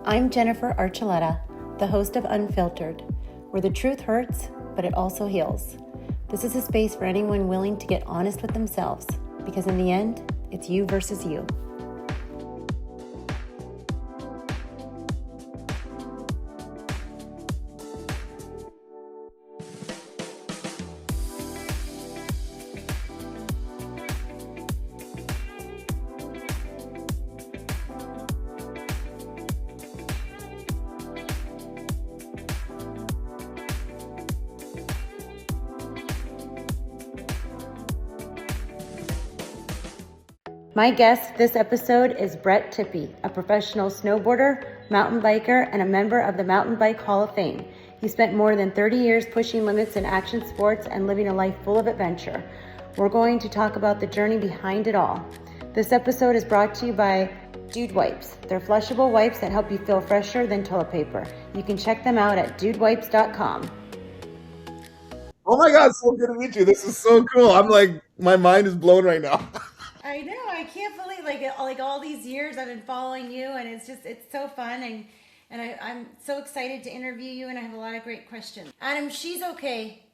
I'm Jennifer Archuleta, the host of Unfiltered, where the truth hurts, but it also heals. This is a space for anyone willing to get honest with themselves, because in the end, it's you versus you. My guest this episode is Brett Tippie, a professional snowboarder, mountain biker, and a member of the Mountain Bike Hall of Fame. He spent more than 30 years pushing limits in action sports and living a life full of adventure. We're going to talk about the journey behind it all. This episode is brought to you by Dude Wipes. They're flushable wipes that help you feel fresher than toilet paper. You can check them out at dudewipes.com. Oh my God, so good to meet you. This is so cool. I'm like, my mind is blown right now. I know. I can't believe like all these years I've been following you, and it's so fun, and I'm so excited to interview you, and I have a lot of great questions. Adam, she's okay.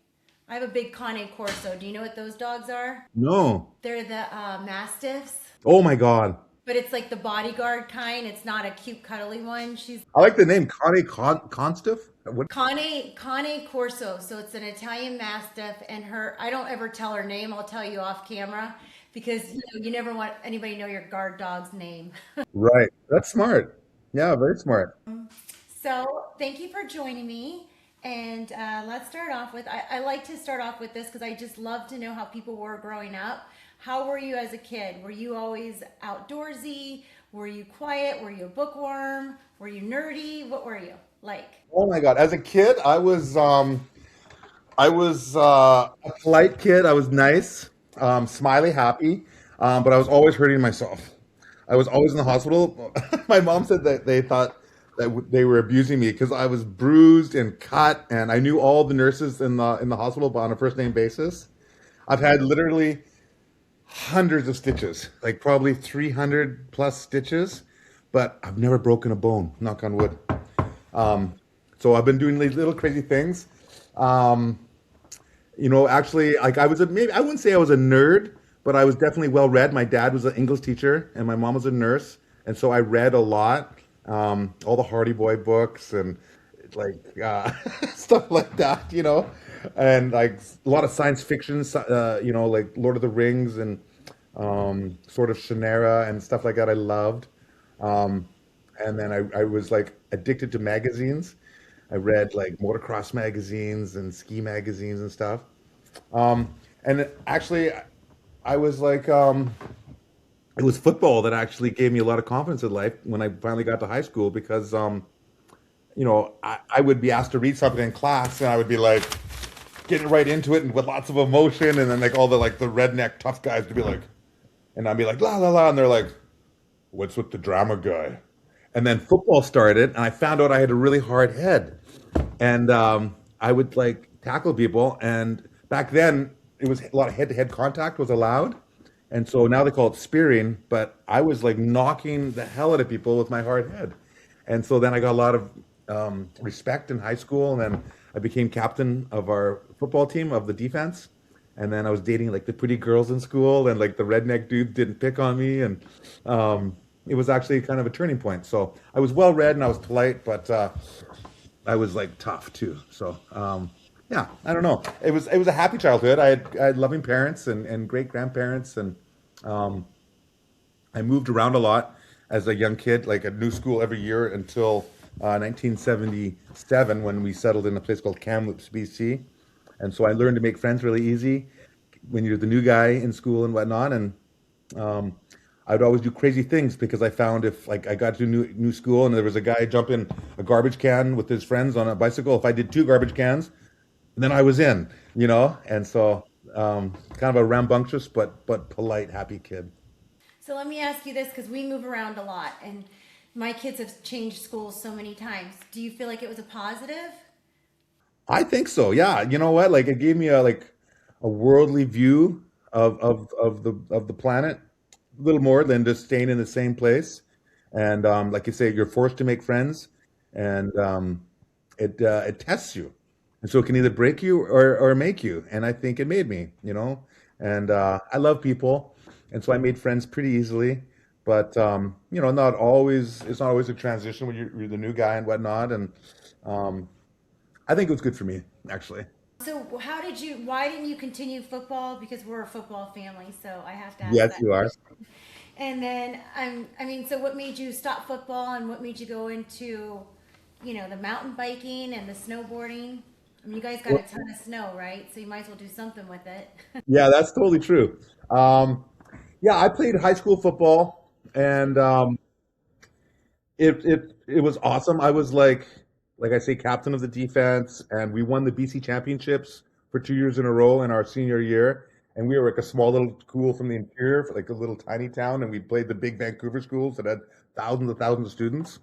I have a big Cane Corso. Do you know what those dogs are? No. They're the Mastiffs. Oh my God. But it's like the bodyguard kind. It's not a cute, cuddly one. I like the name Cane Constiff. What? Cane Corso. So it's an Italian Mastiff, and I don't ever tell her name. I'll tell you off camera. Because you never want anybody to know your guard dog's name. Right. That's smart. Yeah, very smart. So thank you for joining me. And let's start off with, I like to start off with this because I just love to know how people were growing up. How were you as a kid? Were you always outdoorsy? Were you quiet? Were you a bookworm? Were you nerdy? What were you like? Oh my God. As a kid, I was a polite kid. I was nice, smiley, happy, but I was always hurting myself. I was always in the hospital. My mom said that they thought that they were abusing me because I was bruised and cut, and I knew all the nurses in the hospital on a first name basis. I've had literally hundreds of stitches, like probably 300 plus stitches, but I've never broken a bone, knock on wood. So I've been doing these little crazy things. Actually, like maybe I wouldn't say I was a nerd, but I was definitely well read. My dad was an English teacher and my mom was a nurse. And so I read a lot, all the Hardy Boy books and like stuff like that, and like a lot of science fiction, like Lord of the Rings and sort of Shannara and stuff like that I loved. And then I was like addicted to magazines. I read like motocross magazines and ski magazines and stuff. And actually, I was like, it was football that actually gave me a lot of confidence in life when I finally got to high school because, I would be asked to read something in class and I would be like getting right into it and with lots of emotion. And then like all the redneck tough guys would be like, and I'd be like, la, la, la. And they're like, what's with the drama guy? And then football started, and I found out I had a really hard head, and I would like tackle people. And back then, it was a lot of head-to-head contact was allowed, and so now they call it spearing. But I was like knocking the hell out of people with my hard head, and so then I got a lot of respect in high school, and then I became captain of our football team of the defense. And then I was dating like the pretty girls in school, and like the redneck dude didn't pick on me, and it was actually kind of a turning point. So I was well read and I was polite, but I was like tough too. So yeah, I don't know. It was a happy childhood. I had loving parents and great grandparents, and I moved around a lot as a young kid, like a new school every year until 1977 when we settled in a place called Kamloops, BC. And so I learned to make friends really easy when you're the new guy in school and whatnot. And I would always do crazy things because I found if like I got to new school and there was a guy jumping a garbage can with his friends on a bicycle, if I did 2 garbage cans, then I was in, And so kind of a rambunctious but polite, happy kid. So let me ask you this, because we move around a lot, and my kids have changed schools so many times. Do you feel like it was a positive? I think so. Yeah. You know what? Like it gave me a worldly view of the planet, a little more than just staying in the same place. And like you say, you're forced to make friends, and it tests you, and so it can either break you or make you. And I think it made me, you know. And I love people, and so I made friends pretty easily. But you know, not always. It's not always a transition when you're the new guy and whatnot. And um, I think it was good for me, actually. So why didn't you continue football? Because we're a football family, so I have to ask Yes, that you are. question. And then, I mean, so what made you stop football and what made you go into, the mountain biking and the snowboarding? I mean, you guys got a Well, ton of snow, right? So you might as well do something with it. yeah, that's totally true. Um, yeah, I played high school football, and it was awesome. I was like I say, captain of the defense, and we won the BC championships for 2 years in a row in our senior year. And we were like a small little school from the interior, like a little tiny town, and we played the big Vancouver schools that had thousands of students.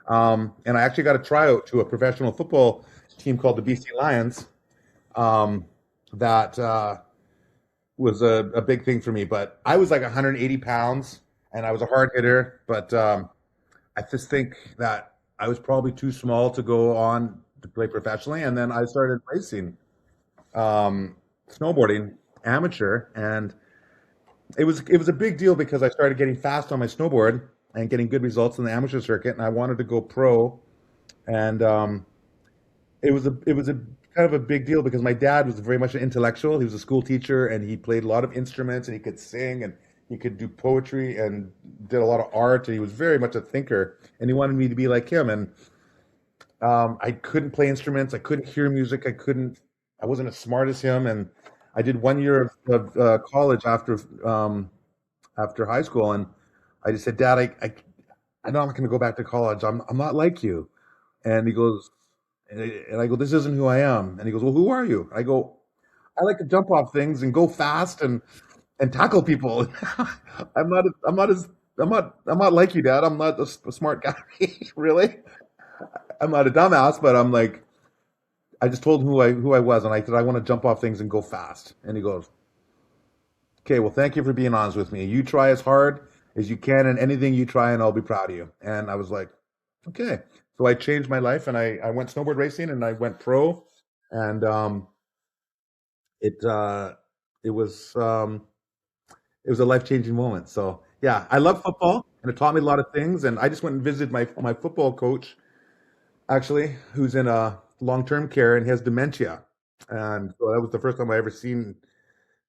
And I actually got a tryout to a professional football team called the BC Lions. Um, that was a big thing for me. But I was like 180 pounds, and I was a hard hitter. But I just think that I was probably too small to go on to play professionally, and then I started racing, um, snowboarding, amateur, and it was a big deal because I started getting fast on my snowboard and getting good results in the amateur circuit, and I wanted to go pro, and it was a kind of a big deal because my dad was very much an intellectual. He was a school teacher, and he played a lot of instruments, and he could sing, and he could do poetry, and did a lot of art, and he was very much a thinker, and he wanted me to be like him. And I couldn't play instruments, I couldn't hear music, I wasn't as smart as him. And I did 1 year of college after high school, and I just said, Dad, I know I'm not going to go back to college. I'm not like you. And he goes, and I go, this isn't who I am. And he goes, well, who are you? I go, I like to jump off things and go fast and tackle people. I'm not like you, Dad. I'm not a smart guy, really. I'm not a dumbass, but I'm like, I just told him who I was, and I said I want to jump off things and go fast. And he goes, okay, well, thank you for being honest with me. You try as hard as you can, and anything you try, and I'll be proud of you. And I was like, okay. So I changed my life, and I went snowboard racing, and I went pro, and it uh, it was um, it was a life changing moment. So yeah, I love football, and it taught me a lot of things. And I just went and visited my football coach, actually, who's in a long term care and he has dementia. And so that was the first time I ever seen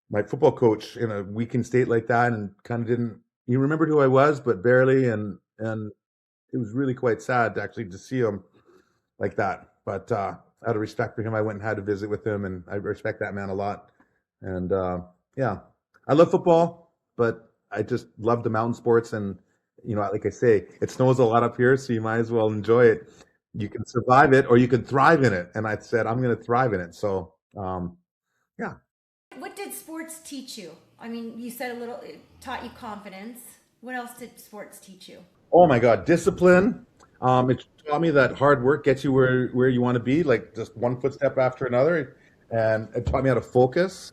my football coach in a weakened state like that, and kind of didn't. He remembered who I was, but barely. And it was really quite sad to actually to see him like that. But out of respect for him, I went and had a visit with him, and I respect that man a lot. And yeah, I love football, but I just love the mountain sports. And like I say, it snows a lot up here, so you might as well enjoy it. You can survive it, or you can thrive in it. And I said, I'm going to thrive in it. So yeah. What did sports teach you? I mean, you said it taught you confidence. What else did sports teach you? Oh my God, discipline. It taught me that hard work gets you where you want to be, like just one footstep after another. And it taught me how to focus.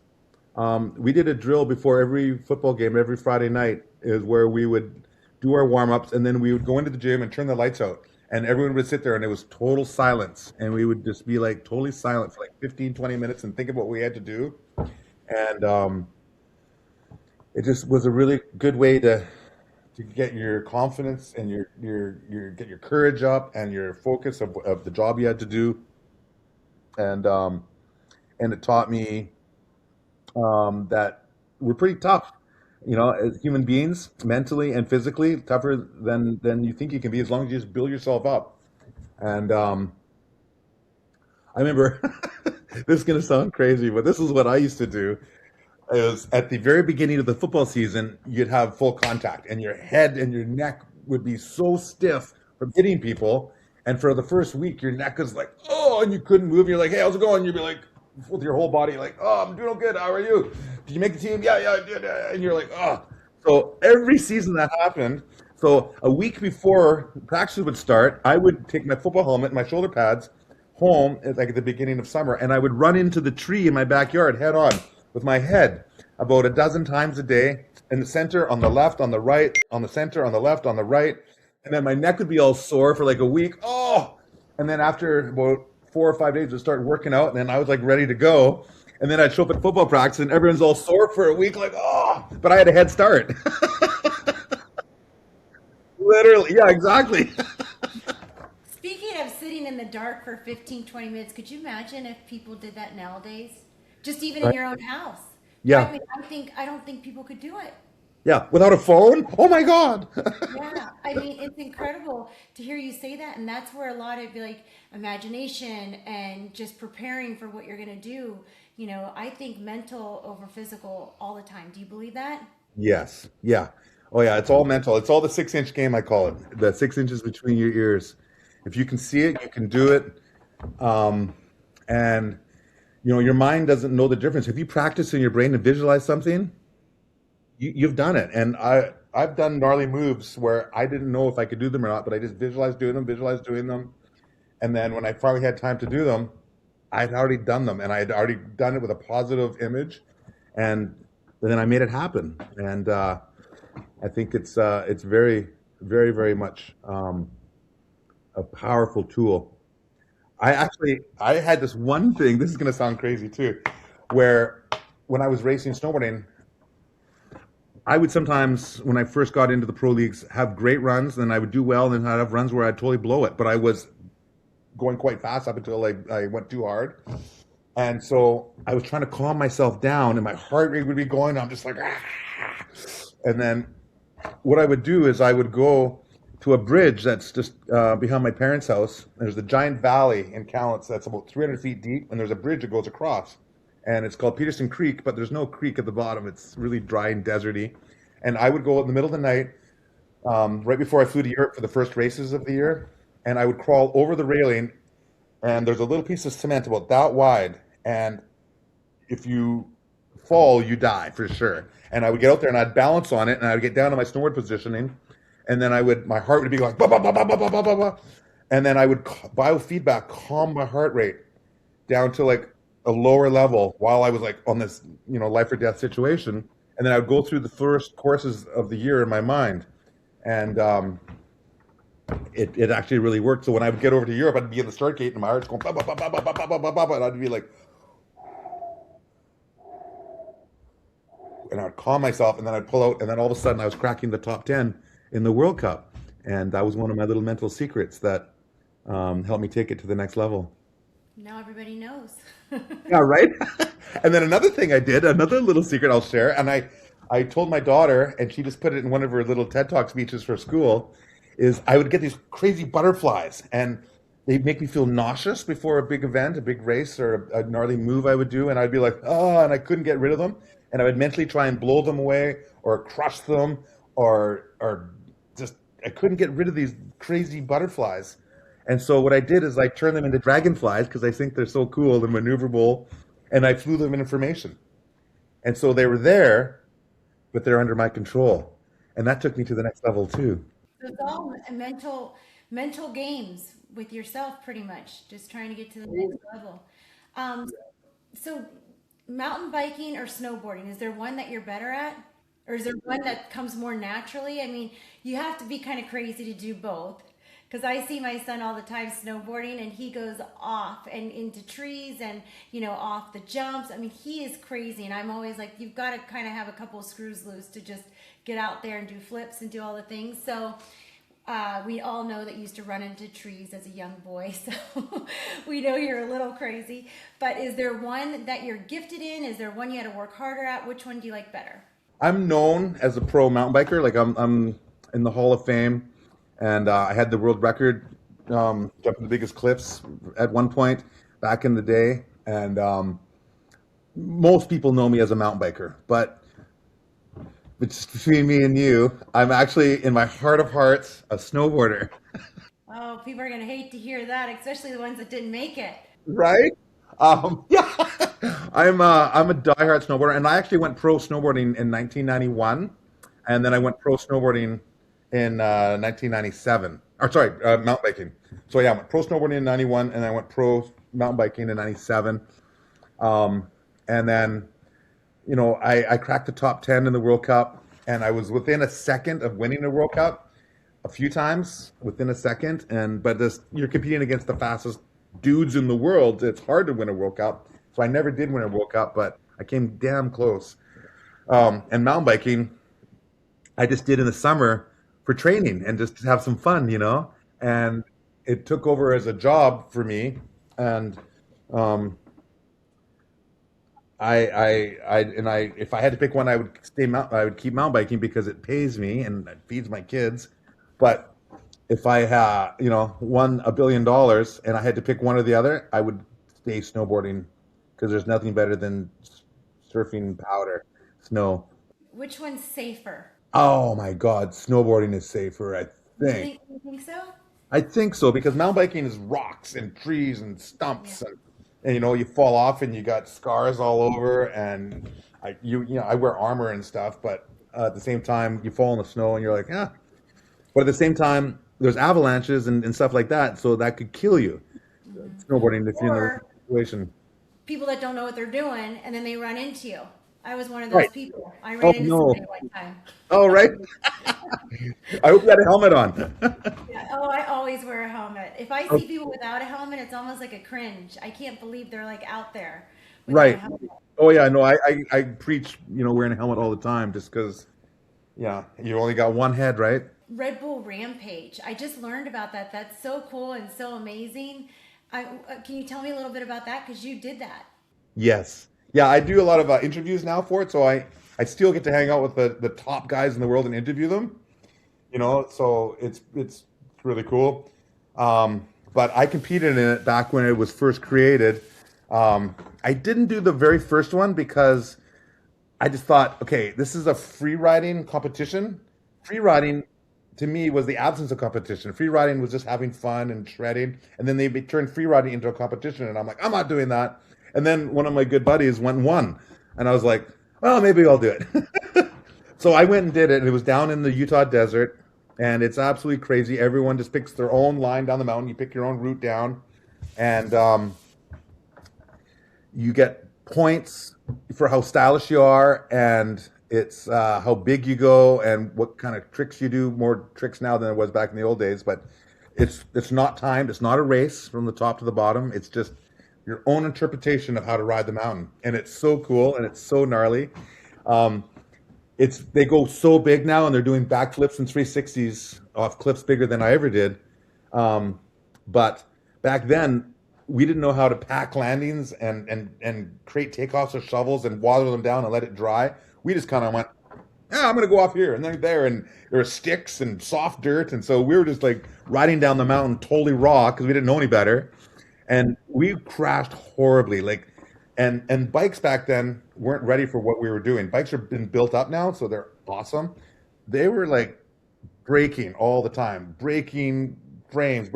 We did a drill before every football game, every Friday night, is where we would do our warm ups, and then we would go into the gym and turn the lights out. And everyone would sit there, and it was total silence. And we would just be like totally silent for like 15, 20 minutes and think of what we had to do. And it just was a really good way to get your confidence and your get your courage up and your focus of the job you had to do. And and it taught me that we're pretty tough, as human beings, mentally and physically, tougher than you think you can be, as long as you just build yourself up. And I remember, this is going to sound crazy, but this is what I used to do. Is at the very beginning of the football season, you'd have full contact, and your head and your neck would be so stiff from hitting people. And for the first week, your neck is like, oh, and you couldn't move. You're like, hey, how's it going? You'd be like, with your whole body, like, oh, I'm doing good. How are you? Did you make the team? Yeah, yeah, I did. And you're like, oh. So every season that happened, so a week before practice would start, I would take my football helmet and my shoulder pads home, like at the beginning of summer, and I would run into the tree in my backyard head on with my head about a dozen times a day, in the center, on the left, on the right, on the center, on the left, on the right, and then my neck would be all sore for like a week. Oh, and then after about 4 or 5 days, I'd start working out, and then I was like ready to go. And then I'd show up at football practice, and everyone's all sore for a week, like, oh, but I had a head start. Literally, yeah, exactly. Speaking of sitting in the dark for 15, 20 minutes, could you imagine if people did that nowadays? Just even in Right? your own house. I Yeah, mean, I don't think people could do it. yeah. Without a phone, oh my God. Yeah, I mean, it's incredible to hear you say that, and that's where a lot of like imagination and just preparing for what you're gonna do. I think mental over physical all the time. Do you believe that? Yes, yeah. Oh yeah, it's all mental. It's all the 6 inch game, I call it. The 6 inches between your ears. If you can see it, you can do it. Um, and your mind doesn't know the difference. If you practice in your brain and visualize something, you've done it. And I've done gnarly moves where I didn't know if I could do them or not, but I just visualized doing them. And then when I finally had time to do them, I'd already done them, and I had already done it with a positive image, and then I made it happen. And I think it's very, very, very much a powerful tool. I had this one thing. This is going to sound crazy too, where when I was racing snowboarding, I would sometimes, when I first got into the pro leagues, have great runs, and I would do well, and then I'd have runs where I'd totally blow it. But I was going quite fast up until I went too hard. And so I was trying to calm myself down, and my heart rate would be going. I'm just like, ah. And then what I would do is I would go to a bridge that's just behind my parents' house. There's a giant valley in Callants that's about 300 feet deep, and there's a bridge that goes across. And it's called Peterson Creek, but there's no creek at the bottom. It's really dry and deserty. And I would go in the middle of the night, right before I flew to Europe for the first races of the year, and I would crawl over the railing, and there's a little piece of cement about that wide, and if you fall, you die for sure. And I would get out there and I'd balance on it, and I would get down to my snowboard positioning, and then my heart would be like, bah, bah, bah, bah, bah, bah, bah, bah, bah. And then I would biofeedback calm my heart rate down to like a lower level while I was like on this, life or death situation. And then I would go through the first courses of the year in my mind. And it actually really worked. So when I would get over to Europe, I'd be in the start gate and my heart's going, bah, bah, bah, bah, bah, bah, bah, bah, bah, bah, and I'd be like, and I'd calm myself, and then I'd pull out, and then all of a sudden I was cracking the top 10 in the World Cup. And that was one of my little mental secrets that helped me take it to the next level. Now everybody knows. Yeah, right? And then another thing I did, another little secret I'll share, and I told my daughter, and she just put it in one of her little TED Talk speeches for school, is I would get these crazy butterflies, and they'd make me feel nauseous before a big event, a big race, or a gnarly move I would do, and I'd be like, oh, and I couldn't get rid of them, and I would mentally try and blow them away, or crush them, or just I couldn't get rid of these crazy butterflies. And so what I did is I turned them into dragonflies because I think they're so cool and maneuverable, and I flew them in information. And so they were there, but they're under my control, and that took me to the next level too. So it's all mental games with yourself, pretty much, just trying to get to the next level. Um, so mountain biking or snowboarding, is there one that you're better at? Or is there one that comes more naturally? I mean, you have to be kind of crazy to do both. Because I see my son all the time snowboarding, and he goes off and into trees and, off the jumps. I mean, he is crazy. And I'm always like, you've got to kind of have a couple of screws loose to just get out there and do flips and do all the things. So we all know that you used to run into trees as a young boy. So we know you're a little crazy. But is there one that you're gifted in? Is there one you had to work harder at? Which one do you like better? I'm known as a pro mountain biker. Like I'm in the Hall of Fame, and I had the world record jumping the biggest cliffs at one point back in the day. And most people know me as a mountain biker, but it's between me and you, I'm actually in my heart of hearts a snowboarder. Oh, people are going to hate to hear that, especially the ones that didn't make it. Right? Yeah, I'm a diehard snowboarder, and I actually went pro snowboarding in 1991, and then I went pro snowboarding in 1997. Or sorry, mountain biking. So yeah, I went pro snowboarding in 91, and I went pro mountain biking in 97. And then, I cracked the top 10 in the World Cup, and I was within a second of winning the World Cup. a few times within a second, but you're competing against the fastest dudes in the world. It's hard to win a World Cup. So I never did win a World Cup, but I came damn close. And mountain biking, I just did in the summer for training and just to have some fun, And it took over as a job for me, and if I had to pick one, I would keep mountain biking because it pays me and it feeds my kids. But if I had, won $1 billion and I had to pick one or the other, I would stay snowboarding because there's nothing better than surfing powder, snow. Which one's safer? Oh my God, snowboarding is safer, I You think. think, you think so? I think so because mountain biking is rocks and trees and Yeah. stumps and you fall off and you got scars all over and I wear armor and stuff, but at the same time you fall in the snow and you're like, yeah. But at the same time, there's avalanches and stuff like that, so that could kill you. Snowboarding if you're in the wrong Or situation. people that don't know what they're doing and then they run into you. I was one of those Right. people. I Oh ran into no. somebody one time. Oh right. I hope you had a helmet on. Yeah. Oh, I always wear a helmet. If I see people without a helmet, it's almost like a cringe. I can't believe they're like out there without a Right. helmet. Oh yeah, no, I preach, wearing a helmet all the time just because, yeah, you only got one head, right? Red Bull Rampage. I just learned about that. That's so cool and so amazing. Can you tell me a little bit about that? Because you did that. Yes. Yeah, I do a lot of interviews now for it, so I still get to hang out with the top guys in the world and interview them. So it's really cool. But I competed in it back when it was first created. I didn't do the very first one because I just thought, okay, this is a free riding competition. Free riding to me was the absence of competition. Free riding was just having fun and shredding, and then they turned free riding into a competition, and I'm like, I'm not doing that. And then one of my good buddies went and won, and I was like, well, maybe I'll do it. So I went and did it, and it was down in the Utah desert, and it's absolutely crazy. Everyone just picks their own line down the mountain. You pick your own route down, and you get points for how stylish you are, and it's how big you go and what kind of tricks you do. More tricks now than it was back in the old days, but it's not timed. It's not a race from the top to the bottom. It's just your own interpretation of how to ride the mountain, and it's so cool and it's so gnarly. Um, they go so big now, and they're doing backflips and 360s off cliffs bigger than I ever did. But back then, we didn't know how to pack landings and create takeoffs with shovels and water them down and let it dry. We just kind of went, yeah, I'm going to go off here and then there. And there were sticks and soft dirt. And so we were just like riding down the mountain totally raw because we didn't know any better. And we crashed horribly. And bikes back then weren't ready for what we were doing. Bikes have been built up now, so they're awesome. They were like breaking all the time, breaking frames,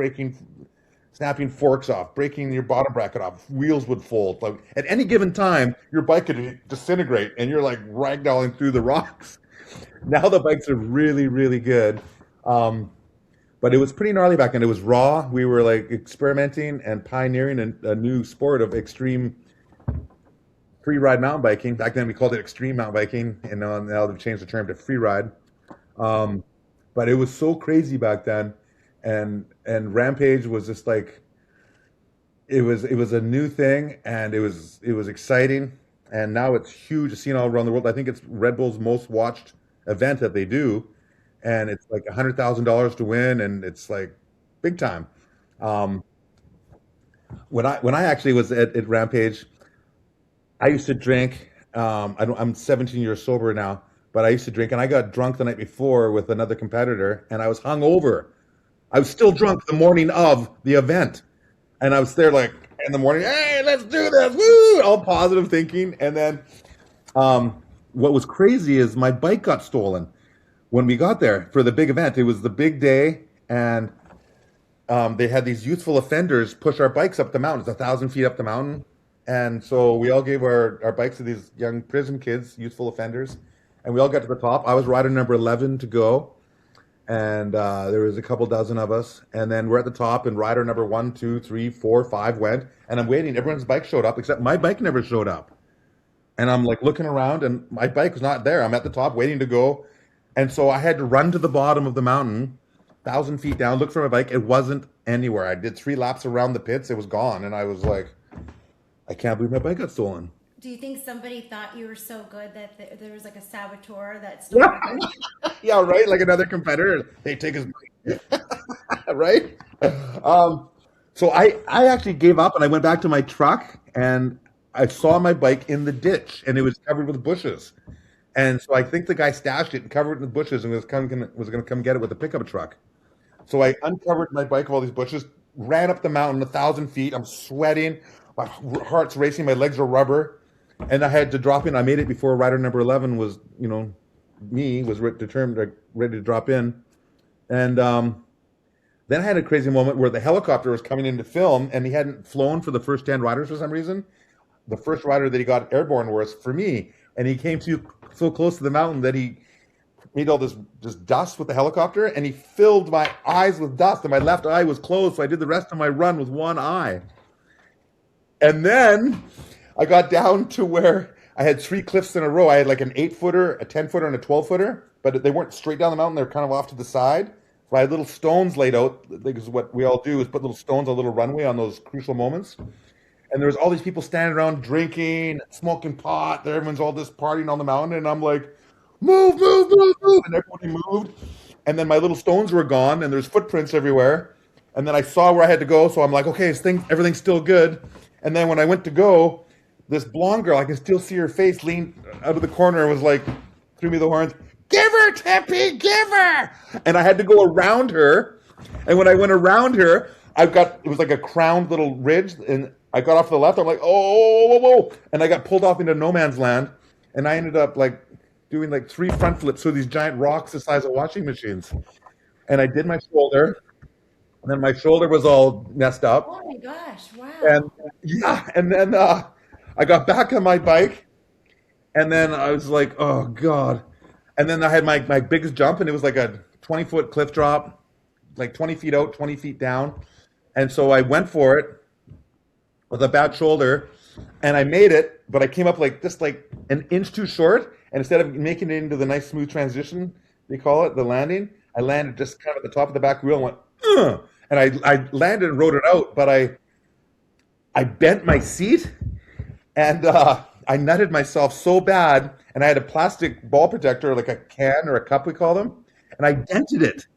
snapping forks off, breaking your bottom bracket off. Wheels would fold. Like at any given time, your bike could disintegrate, and you're like ragdolling through the rocks. Now the bikes are really, really good. But it was pretty gnarly back then. It was raw. We were like experimenting and pioneering a new sport of extreme free ride mountain biking. Back then we called it extreme mountain biking, and now they've changed the term to free ride. Um, but it was so crazy back then, and Rampage was just like it was a new thing, and it was exciting, and now it's huge. It's seen all around the world. I think it's Red Bull's most watched event that they do, and it's like $100,000 to win, and it's like big time. Um, when I actually was at Rampage, I used to drink. I'm 17 years sober now, but I used to drink, and I got drunk the night before with another competitor, and I was hungover. I was still drunk the morning of the event, and I was there like in the morning. Hey, let's do this! Woo! All positive thinking, and then what was crazy is my bike got stolen when we got there for the big event. It was the big day, and they had these youthful offenders push our bikes up the mountain. It's 1,000 feet up the mountain. And so we all gave our bikes to these young prison kids, youthful offenders, and we all got to the top. I was rider number 11 to go, and there was a couple dozen of us. And then we're at the top, and rider number 1, 2, 3, 4, 5 went, and I'm waiting. Everyone's bike showed up, except my bike never showed up. And I'm like looking around, and my bike was not there. I'm at the top waiting to go. And so I had to run to the bottom of the mountain 1,000 feet down, looked for my bike. It wasn't anywhere. I did 3 laps around the pits. It was gone. And I was like, I can't believe my bike got stolen. Do you think somebody thought you were so good that there was like a saboteur that stole Yeah, your bike? yeah, right. Like another competitor, they take his bike, right? Um, so I actually gave up and I went back to my truck and I saw my bike in the ditch and it was covered with bushes. And so I think the guy stashed it and covered it in the bushes and was going to come get it with a pickup truck. So I uncovered my bike of all these bushes, ran up the mountain 1,000 feet. I'm sweating, my heart's racing, my legs are rubber, and I had to drop in. I made it before rider number 11 was, determined, like, ready to drop in, and then I had a crazy moment where the helicopter was coming in to film, and he hadn't flown for the first 10 riders for some reason. The first rider that he got airborne was for me, and he came so close to the mountain that he made all this just dust with the helicopter, and he filled my eyes with dust, and my left eye was closed, so I did the rest of my run with one eye. And then I got down to where I had 3 cliffs in a row. I had like an 8-footer, a 10-footer, and a 12-footer, but they weren't straight down the mountain. They were kind of off to the side. So I had little stones laid out, because what we all do is put little stones on a little runway on those crucial moments. And there was all these people standing around drinking, smoking pot. Everyone's all just partying on the mountain, and I'm like, move, move, move, move, and everybody moved. And then my little stones were gone, and there's footprints everywhere. And then I saw where I had to go, so I'm like, okay, everything's still good. And then when I went to go, this blonde girl, I can still see her face, leaned out of the corner and was like, threw me the horns, give her, Tippie, give her. And I had to go around her. And when I went around her, it was like a crowned little ridge, and I got off to the left. I'm like, oh, whoa, whoa, whoa. And I got pulled off into no man's land. And I ended up like doing like 3 front flips through these giant rocks the size of washing machines. And I did my shoulder. And then my shoulder was all messed up. Oh my gosh! Wow. And yeah, and then I got back on my bike, and then I was like, oh God. And then I had my biggest jump, and it was like a 20-foot cliff drop, like 20 feet out, 20 feet down. And so I went for it with a bad shoulder, and I made it, but I came up like just like an inch too short. And instead of making it into the nice smooth transition, they call it, the landing, I landed just kind of at the top of the back wheel and went, ugh! And I landed and rode it out, but I bent my seat, and I nutted myself so bad, and I had a plastic ball protector, like a can or a cup, we call them, and I dented it.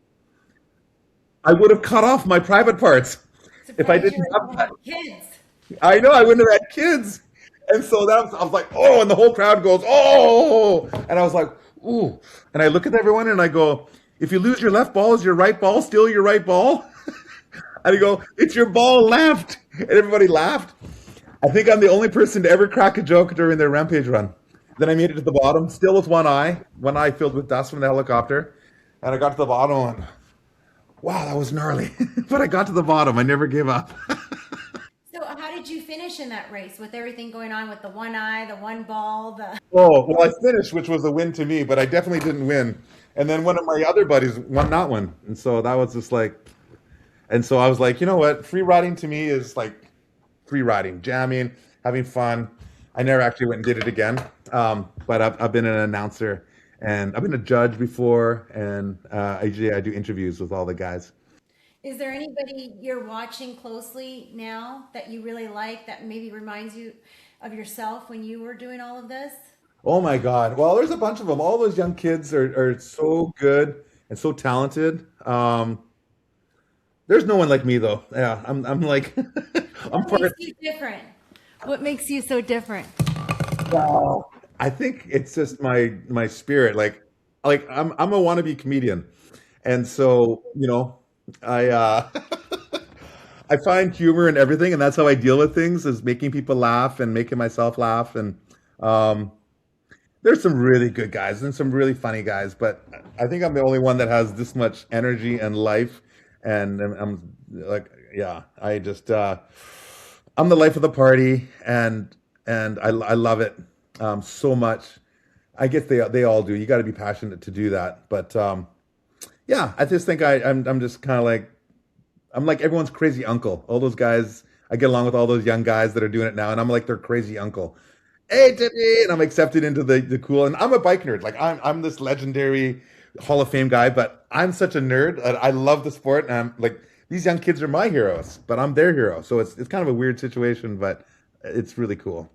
I would have cut off my private parts if I didn't have that. Kids. I know, I wouldn't have had kids. And so I was like, oh, and the whole crowd goes, oh, and I was like, ooh. And I look at everyone and I go, if you lose your left ball, is your right ball still your right ball? And I go, it's your ball left. And everybody laughed. I think I'm the only person to ever crack a joke during their rampage run. Then I made it to the bottom, still with one eye filled with dust from the helicopter. And I got to the bottom and, wow, that was gnarly. But I got to the bottom. I never gave up. So how did you finish in that race with everything going on with the one eye, the one ball, the... Oh, well, I finished, which was a win to me, but I definitely didn't win. And then one of my other buddies won that one. And so that was just like, and so I was like, you know what? Free riding to me is like free riding, jamming, having fun. I never actually went and did it again. But I've been an announcer and I've been a judge before. And usually I do interviews with all the guys. Is there anybody you're watching closely now that you really like that maybe reminds you of yourself when you were doing all of this? Oh my God. Well, there's a bunch of them. All those young kids are so good and so talented. There's no one like me though. Yeah, I'm like, I'm What part. makes you different? What makes you so different? Wow. I think it's just my spirit. Like I'm a wannabe comedian, and so I I find humor in everything, and that's how I deal with things: is making people laugh and making myself laugh. And um, there's some really good guys and some really funny guys, but I think I'm the only one that has this much energy and life. And I'm like, yeah, I just I'm the life of the party, and I love it so much. I guess they all do. You got to be passionate to do that. But yeah, I just think I'm just kind of like I'm like everyone's crazy uncle. All those guys, I get along with all those young guys that are doing it now, and I'm like their crazy uncle. Hey, Tippie, and I'm accepted into the cool. And I'm a bike nerd. Like I'm this legendary Hall of Fame guy, but I'm such a nerd. I love the sport, and I'm like, these young kids are my heroes, but I'm their hero. So it's kind of a weird situation, but it's really cool.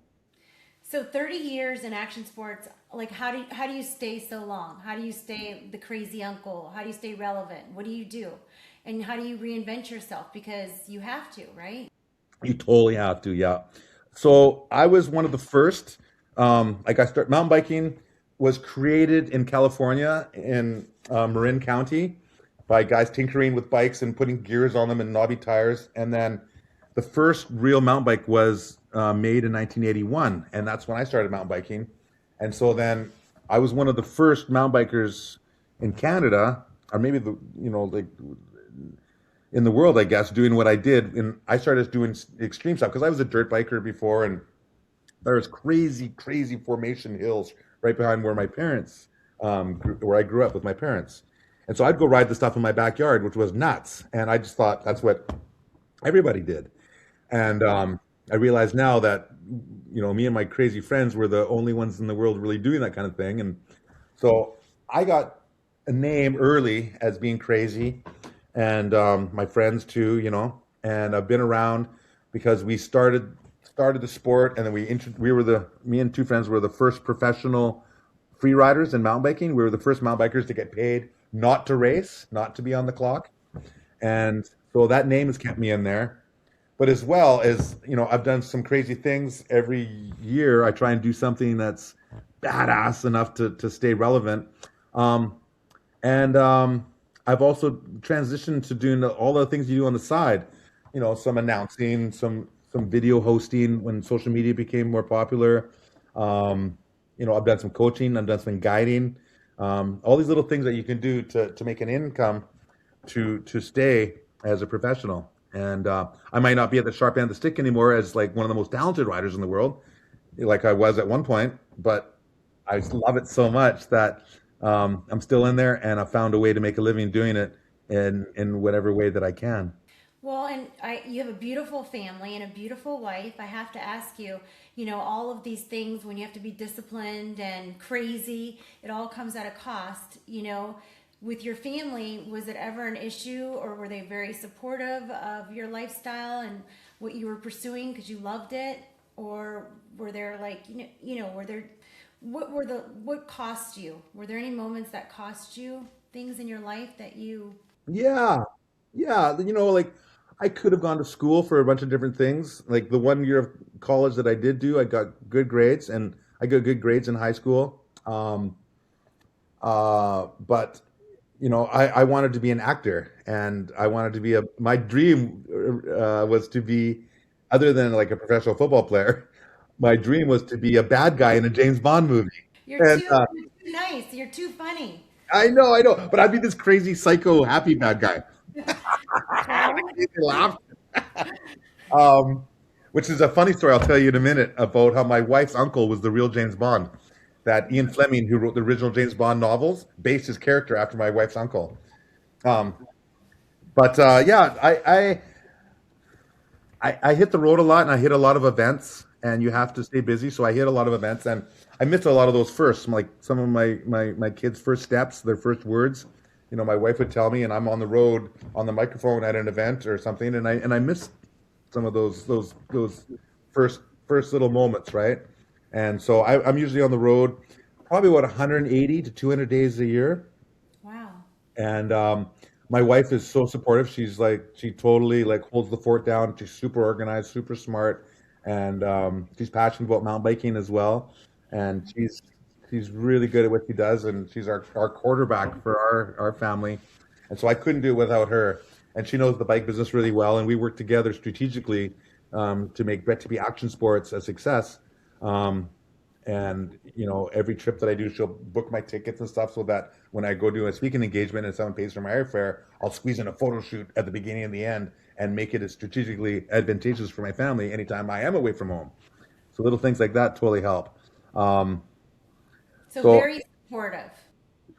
So 30 years in action sports, like how do you stay so long? How do you stay the crazy uncle? How do you stay relevant? What do you do? And how do you reinvent yourself? Because you have to, right? You totally have to, yeah. So I was one of the first. Like I start mountain biking was created in California in Marin County by guys tinkering with bikes and putting gears on them and knobby tires. And then the first real mountain bike was made in 1981, and that's when I started mountain biking. And so then I was one of the first mountain bikers in Canada, or maybe the like in the world, I guess, doing what I did. And I started doing extreme stuff because I was a dirt biker before, and there was crazy, crazy formation hills right behind where my parents, where I grew up with my parents. And so I'd go ride the stuff in my backyard, which was nuts. And I just thought that's what everybody did. And I realize now that, me and my crazy friends were the only ones in the world really doing that kind of thing. And so I got a name early as being crazy, and my friends too, and I've been around because we started the sport, and then we were me and two friends were the first professional free riders in mountain biking. We were the first mountain bikers to get paid not to race, not to be on the clock, and so that name has kept me in there. But as well as, I've done some crazy things every year. I try and do something that's badass enough to stay relevant. Um, and I've also transitioned to doing all the things you do on the side. Some announcing, some video hosting when social media became more popular. I've done some coaching, I've done some guiding. All these little things that you can do to make an income to stay as a professional. And I might not be at the sharp end of the stick anymore as like one of the most talented riders in the world, like I was at one point, but I just love it so much that I'm still in there, and I found a way to make a living doing it in whatever way that I can. Well, and you have a beautiful family and a beautiful wife. I have to ask you, all of these things when you have to be disciplined and crazy, it all comes at a cost. With your family, was it ever an issue, or were they very supportive of your lifestyle and what you were pursuing because you loved it? Or were there like, were there, what cost you? Were there any moments that cost you things in your life that you, Yeah, yeah. Like I could have gone to school for a bunch of different things. Like the one year of college that I did do, I got good grades, and I got good grades in high school. But I wanted to be an actor, and I wanted to be my dream was to be, other than like a professional football player, my dream was to be a bad guy in a James Bond movie. And you're too nice, you're too funny. I know, but I'd be this crazy psycho happy bad guy. Well, Made me laugh. Um, which is a funny story I'll tell you in a minute about how my wife's uncle was the real James Bond. That Ian Fleming, who wrote the original James Bond novels, based his character after my wife's uncle. Um, but yeah, I hit the road a lot, and I hit a lot of events, and you have to stay busy. So I hit a lot of events, and I missed a lot of those first, like some of my kids' first steps, their first words. My wife would tell me, and I'm on the road on the microphone at an event or something, and I missed some of those first little moments, right? And so I'm usually on the road probably about 180 to 200 days a year. wow. And my wife is so supportive. She totally like holds the fort down. She's super organized, super smart, and she's passionate about mountain biking as well. And she's really good at what she does, and she's our quarterback for our family. And so I couldn't do it without her. And she knows the bike business really well, and we work together strategically to make Brett Tippie Action Sports a success. Um, and every trip that I do, she'll book my tickets and stuff so that when I go do a speaking engagement and someone pays for my airfare, I'll squeeze in a photo shoot at the beginning and the end and make it as strategically advantageous for my family anytime I am away from home. So little things like that totally help. Um, So so very supportive.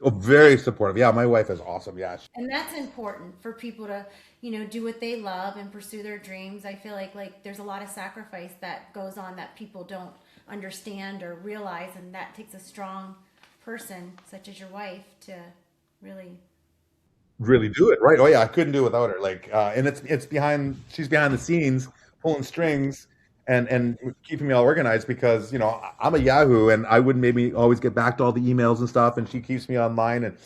very supportive. Yeah, my wife is awesome. Yeah, And that's important for people to, do what they love and pursue their dreams. I feel like there's a lot of sacrifice that goes on that people don't understand or realize, and that takes a strong person such as your wife to really do it, right? Oh yeah, I couldn't do it without her. Like, and it's behind, she's behind the scenes pulling strings and keeping me all organized because I'm a Yahoo and I wouldn't maybe always get back to all the emails and stuff, and she keeps me online and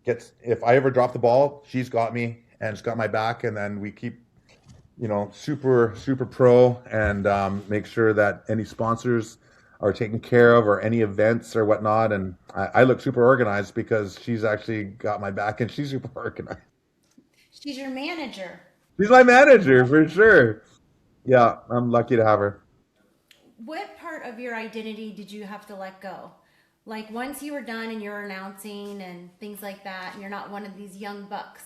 gets, if I ever drop the ball, she's got me and she's got my back, and then we keep super pro, and make sure that any sponsors are taken care of or any events or whatnot. And I look super organized because she's actually got my back and she's super organized. she's your manager. She's my manager for sure. Yeah, I'm lucky to have her. What part of your identity did you have to let go? Like once you were done and you're announcing and things like that, and you're not one of these young bucks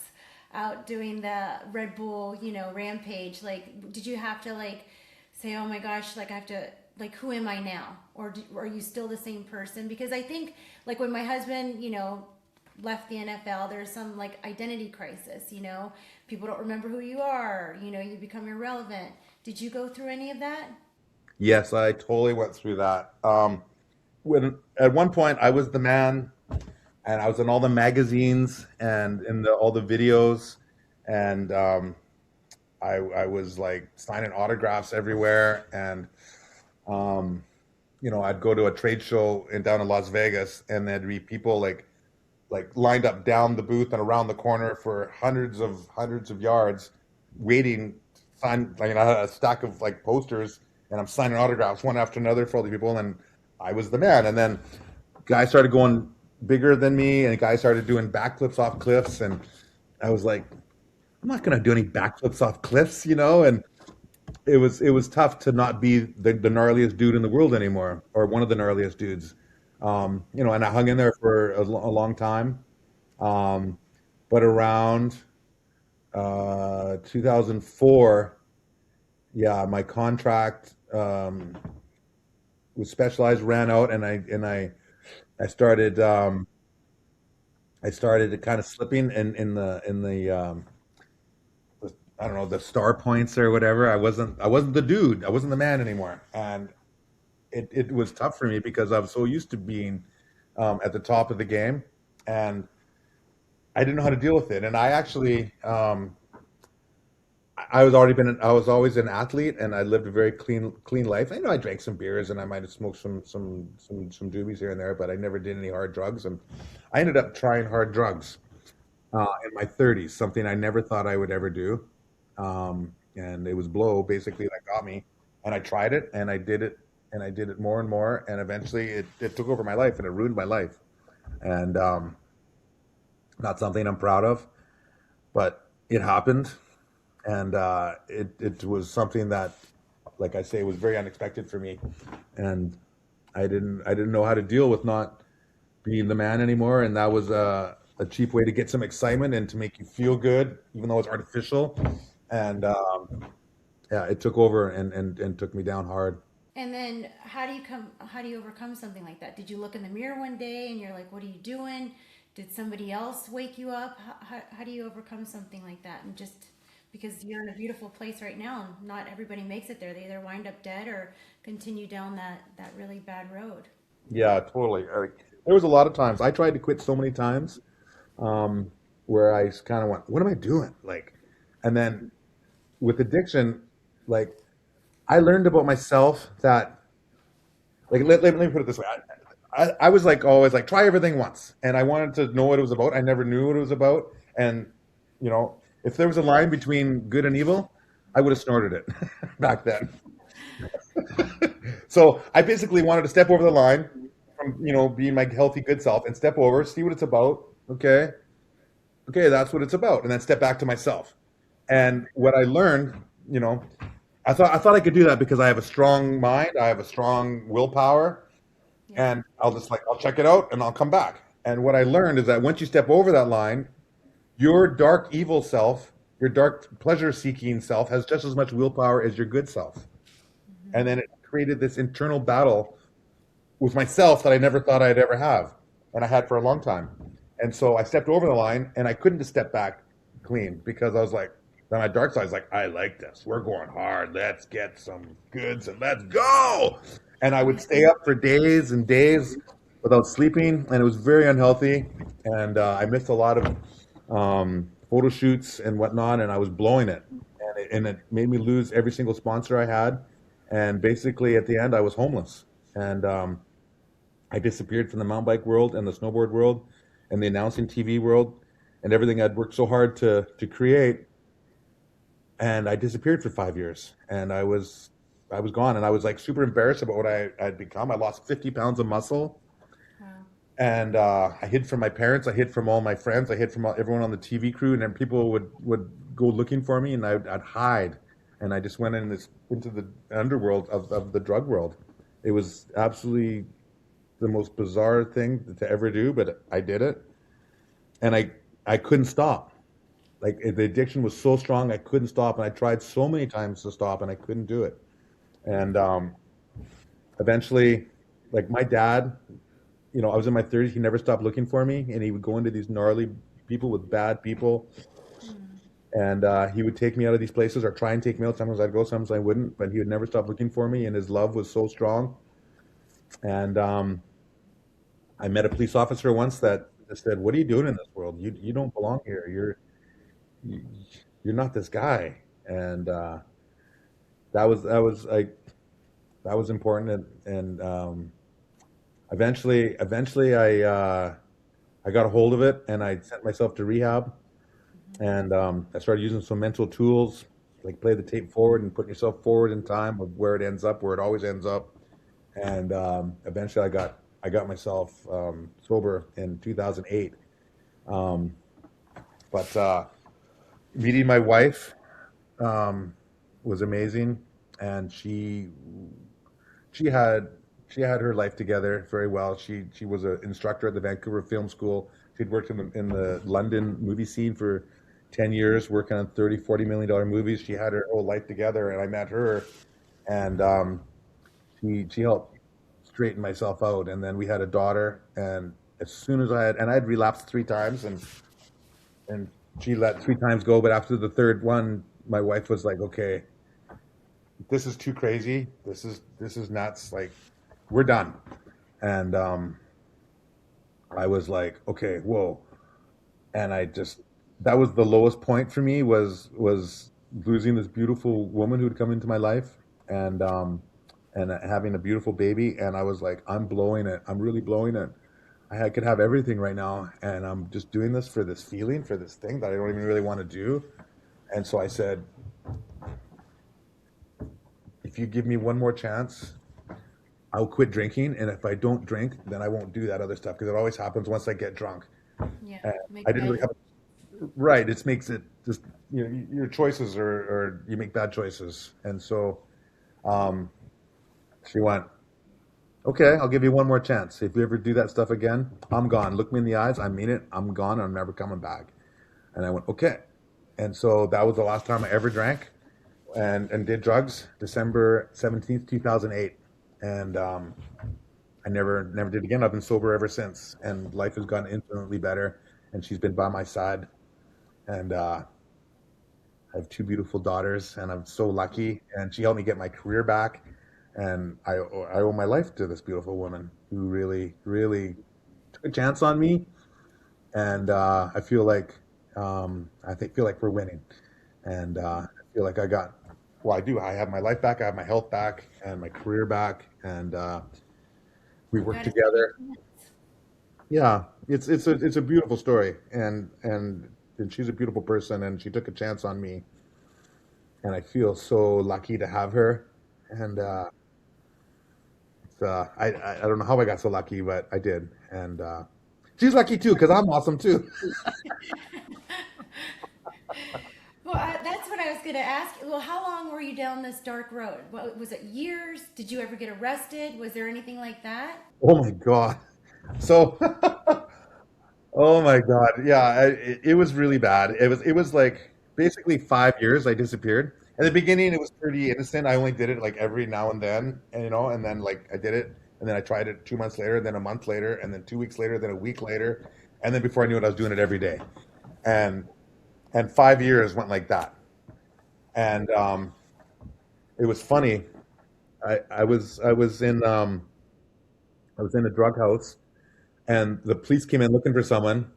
out doing the Red Bull, rampage. Like, did you have to like say, "Oh my gosh, like I have to, like, who am I now?" Or are you still the same person? Because I think, like when my husband, left the NFL, there's some like identity crisis. People don't remember who you are. You become irrelevant. Did you go through any of that? Yes, I totally went through that. When at one point I was the man, and I was in all the magazines and in all the videos, and I was like signing autographs everywhere, and I'd go to a trade show down in Las Vegas, and there'd be people like lined up down the booth and around the corner for hundreds of yards, waiting. Sign, like, I had a stack of like posters, and I'm signing autographs one after another for all the people, and I was the man. And then guys started going bigger than me, and guys started doing backflips off cliffs, and I was like, I'm not gonna do any backflips off cliffs, and it was tough to not be the gnarliest dude in the world anymore, or one of the gnarliest dudes. And I hung in there for a long time. Um, but around 2004, yeah, my contract with Specialized ran out, and I started kind of slipping in the I don't know, the star points or whatever. I wasn't the dude. I wasn't the man anymore, and it was tough for me because I was so used to being at the top of the game, and I didn't know how to deal with it. And I actually I was always an athlete, and I lived a very clean life. I know I drank some beers and I might have smoked some doobies here and there, but I never did any hard drugs. And I ended up trying hard drugs in my 30s, something I never thought I would ever do. And it was blow basically that got me. And I tried it, and I did it, and I did it more and more, and eventually it took over my life, and it ruined my life. And not something I'm proud of, but it happened, and it was something that, like I say, was very unexpected for me, and I didn't know how to deal with not being the man anymore, and that was a cheap way to get some excitement and to make you feel good, even though it's artificial, and yeah, it took over and took me down hard. And then how do you overcome something like that? Did you look in the mirror one day and you're like, what are you doing? Did somebody else wake you up? How do you overcome something like that? And just because you're in a beautiful place right now, and not everybody makes it there. They either wind up dead or continue down that really bad road. Yeah, totally. There was a lot of times I tried to quit so many times, where I kind of went, "What am I doing?" Like, and then with addiction, like I learned about myself that, like, let me put it this way. I was like always like try everything once, and I wanted to know what it was about. I never knew what it was about, and if there was a line between good and evil, I would have snorted it back then. So I basically wanted to step over the line from being my healthy good self and step over, see what it's about. Okay, okay, that's what it's about, and then step back to myself. And what I learned, you know, I thought I could do that because I have a strong mind, I have a strong willpower, Yeah. and I'll check it out and I'll come back. And what I learned is that once you step over that line, your dark evil self, your dark pleasure seeking self has just as much willpower as your good self. And then it created this internal battle with myself that I never thought I'd ever have, and I had for a long time. And so I stepped over the line, and I couldn't just step back clean because I was like, then my dark side's like, I like this. We're going hard. Let's get some goods and let's go. And I would stay up for days and days, without sleeping, and it was very unhealthy. And I missed a lot of photo shoots and whatnot, and I was blowing it, and it made me lose every single sponsor I had. And basically, at the end, I was homeless, and I disappeared from the mountain bike world and the snowboard world and the announcing TV world and everything I'd worked so hard to create. And I disappeared for 5 years, and I was gone, and I was like super embarrassed about what I'd become. I lost 50 pounds of muscle, Wow. and I hid from my parents. I hid from all my friends. I hid from everyone on the TV crew, and then people would go looking for me, and I'd hide. And I just went into the underworld of the drug world. It was absolutely the most bizarre thing to ever do, but I did it, and I couldn't stop. Like the addiction was so strong, I couldn't stop, and I tried so many times to stop, and I couldn't do it. And eventually, like my dad, I was in my 30s. He never stopped looking for me, and he would go into these gnarly people with bad people, and he would take me out of these places or try and take me out. Sometimes I'd go, sometimes I wouldn't, but he would never stop looking for me, and his love was so strong. And I met a police officer once that said, "What are you doing in this world? You don't belong here. You, you're not this guy." And that was like that was important. And eventually I got a hold of it, and I sent myself to rehab, and I started using some mental tools like play the tape forward and putting yourself forward in time of where it ends up, where it always ends up. And eventually I got myself sober in 2008. Um, but meeting my wife um, was amazing, and she had she had her life together very well. She was an instructor at the Vancouver Film School. She'd worked in the London movie scene for 10 years, working on 30, $40 million movies. She had her whole life together, and I met her, and she helped straighten myself out. And then we had a daughter, and as soon as I had relapsed 3 times, and she let 3 times go, but after the third one, my wife was like, "Okay, this is too crazy. This is nuts. Like, we're done." And I was like, "Okay, whoa." And I just that was the lowest point for me, was losing this beautiful woman who'd come into my life, and having a beautiful baby. And I was like, "I'm blowing it. I'm really blowing it. I could have everything right now, and I'm just doing this for this feeling, for this thing that I don't even really want to do." And so I said, "If you give me one more chance, I'll quit drinking. And if I don't drink, then I won't do that other stuff, because it always happens once I get drunk." Yeah. And Make I didn't bad. really have right. It makes it just, your choices, or you make bad choices. And so um, she went, "Okay, I'll give you one more chance. If you ever do that stuff again, I'm gone. Look me in the eyes. I mean it. I'm gone. I'm never coming back." And I went, "Okay." And so that was the last time I ever drank and did drugs, December 17th, 2008. And I never did again. I've been sober ever since, and life has gotten infinitely better. And she's been by my side, and I have 2 beautiful daughters, and I'm so lucky. And she helped me get my career back, and I owe my life to this beautiful woman who really, really took a chance on me. And I feel like feel like we're winning, and I feel like I got. Well, I do. I have my life back. I have my health back and my career back, and we You work got a second together. chance. Yeah, it's a beautiful story, and she's a beautiful person, and she took a chance on me, and I feel so lucky to have her. And I don't know how I got so lucky, but I did. And she's lucky too, because I'm awesome too. Well, that's what I was going to ask. Well, how long were you down this dark road? What, was it years? Did you ever get arrested? Was there anything like that? Oh my God. So, oh my God. Yeah, it was really bad. It was like basically 5 years I disappeared. At the beginning, it was pretty innocent. I only did it like every now and then, and then like I did it, and then I tried it 2 months later, then a month later, and then 2 weeks later, then a week later, and then before I knew it, I was doing it every day. And 5 years went like that. And it was funny. I was in a drug house, and the police came in looking for someone.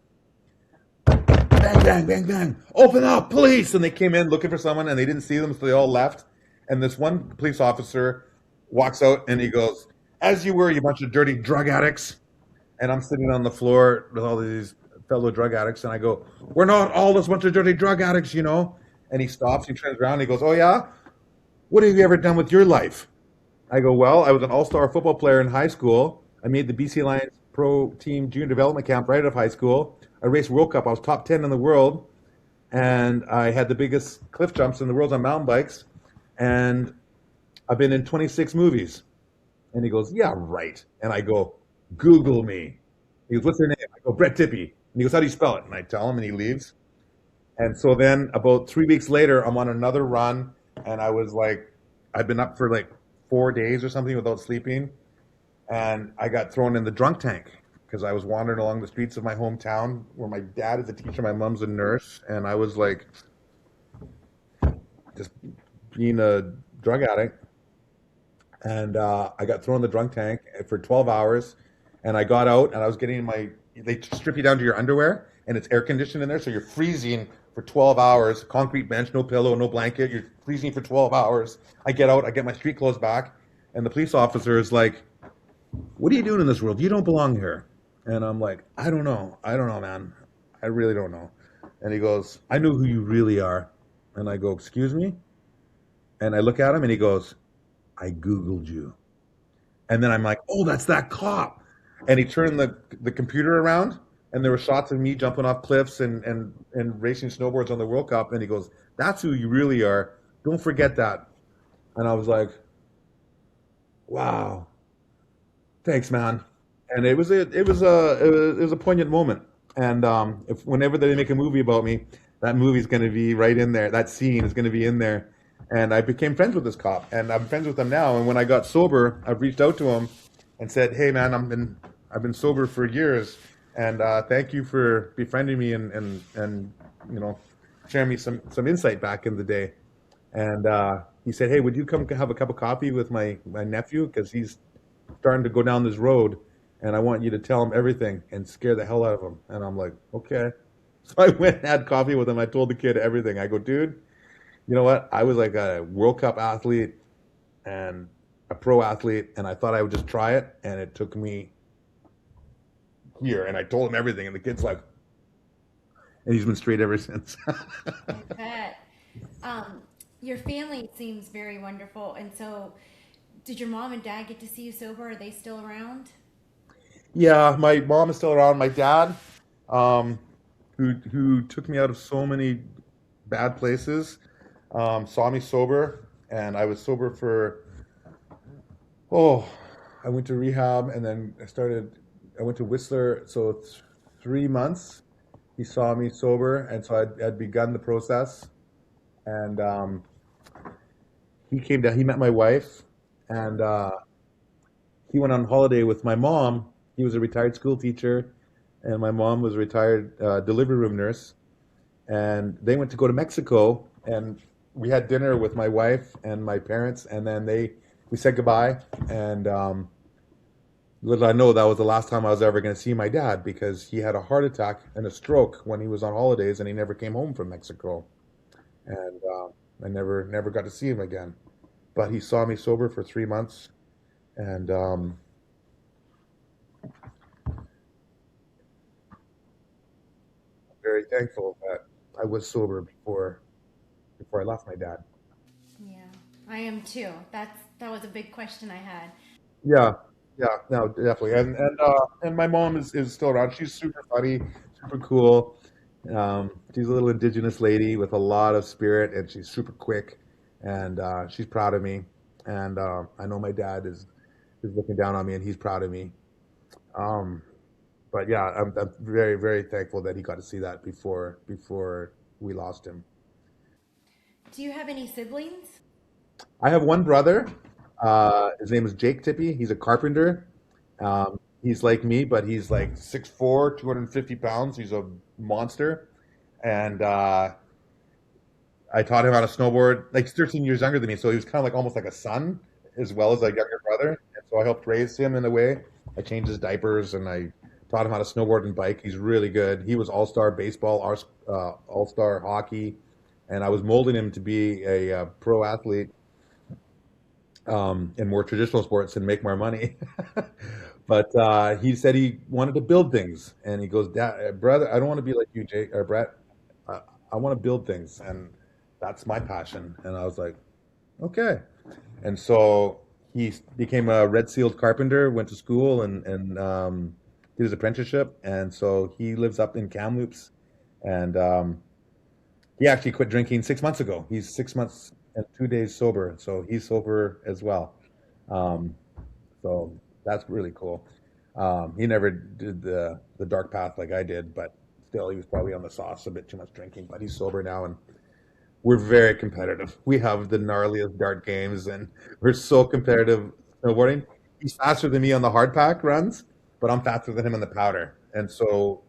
Bang, bang, bang, bang. Open up, police! And they came in looking for someone, and they didn't see them, so they all left. And this one police officer walks out, and he goes, "As you were, you bunch of dirty drug addicts." And I'm sitting on the floor with all these fellow drug addicts, and I go, "We're not all this bunch of dirty drug addicts, you know." And he stops, he turns around, and he goes, "Oh yeah, what have you ever done with your life?" I go, "Well, I was an all-star football player in high school. I made the BC Lions pro team junior development camp right out of high school. I raced World Cup. I was top 10 in the world, and I had the biggest cliff jumps in the world on mountain bikes, and I've been in 26 movies." And he goes, "Yeah, right." And I go, "Google me." He goes, "What's your name?" I go, "Brett Tippie." And he goes, "How do you spell it?" And I tell him, and he leaves. And so then about 3 weeks later, I'm on another run, and I was like, I'd been up for like 4 days or something without sleeping, and I got thrown in the drunk tank because I was wandering along the streets of my hometown where my dad is a teacher, my mom's a nurse, and I was like just being a drug addict. And I got thrown in the drunk tank for 12 hours, and I got out, and I was getting my. They strip you down to your underwear, and it's air conditioned in there, so you're freezing for 12 hours. Concrete bench, no pillow, no blanket. You're freezing for 12 hours. I get out, I get my street clothes back, and the police officer is like, "What are you doing in this world? You don't belong here." And I'm like, I don't know, man. I really don't know." And he goes, "I know who you really are." And I go, "Excuse me?" And I look at him, and he goes, "I Googled you." And then I'm like, "Oh, that's that cop." And he turned the computer around, and there were shots of me jumping off cliffs and racing snowboards on the World Cup. And he goes, "That's who you really are. Don't forget that." And I was like, "Wow, thanks, man." And it was a poignant moment. And if whenever they make a movie about me, that movie's going to be right in there. That scene is going to be in there. And I became friends with this cop, and I'm friends with him now. And when I got sober, I've reached out to him and said, "Hey, man, I've been sober for years, and thank you for befriending me and you know sharing me some insight back in the day." And he said, "Hey, would you come have a cup of coffee with my nephew, because he's starting to go down this road, and I want you to tell him everything and scare the hell out of him." And I'm like, "Okay." So I went and had coffee with him. I told the kid everything. I go, "Dude, you know what? I was like a World Cup athlete and a pro athlete, and I thought I would just try it, and it took me here." And I told him everything, and the kid's like, and he's been straight ever since. I bet. Um, your family seems very wonderful. And so, did your mom and dad get to see you sober? Are they still around? Yeah, my mom is still around. My dad, um, who took me out of so many bad places, saw me sober, and I was sober for oh, I went to rehab, and then I went to Whistler, so 3 months. He saw me sober, and so I'd begun the process. And he came down, he met my wife, and he went on holiday with my mom. He was a retired school teacher, and my mom was a retired delivery room nurse. And they went to go to Mexico, and we had dinner with my wife and my parents, and then we said goodbye. And little I know, that was the last time I was ever going to see my dad, because he had a heart attack and a stroke when he was on holidays, and he never came home from Mexico, and I never got to see him again. But he saw me sober for 3 months, and very thankful that I was sober before I lost my dad. Yeah, I am too. That was a big question I had. Yeah, yeah, no, definitely. And my mom is still around. She's super funny, super cool. She's a little indigenous lady with a lot of spirit, and she's super quick, and she's proud of me. And I know my dad is looking down on me, and he's proud of me. Um, but yeah, I'm very very thankful that he got to see that before we lost him. Do you have any siblings? I have one brother. His name is Jake Tippie. He's a carpenter. He's like me, but he's like 6'4", 250 pounds. He's a monster. And I taught him how to snowboard. Like, he's 13 years younger than me, so he was kind of like almost like a son as well as a younger brother. And so I helped raise him in a way. I changed his diapers, and I taught him how to snowboard and bike. He's really good. He was all-star baseball, all-star hockey, and I was molding him to be a pro athlete in more traditional sports and make more money. But he said he wanted to build things, and he goes, "Dad, brother, I don't want to be like you, Jake or Brett. I, I want to build things, and that's my passion." And I was like, "Okay." And so he became a red sealed carpenter, went to school, and did his apprenticeship. And so he lives up in Kamloops, and he actually quit drinking 6 months ago. He's 6 months and 2 days sober, so he's sober as well. Um, so that's really cool. He never did the dark path like I did, but still, he was probably on the sauce, a bit too much drinking. But he's sober now, and we're very competitive. We have the gnarliest dart games, and we're so competitive snowboarding. He's faster than me on the hard pack runs, but I'm faster than him in the powder. And so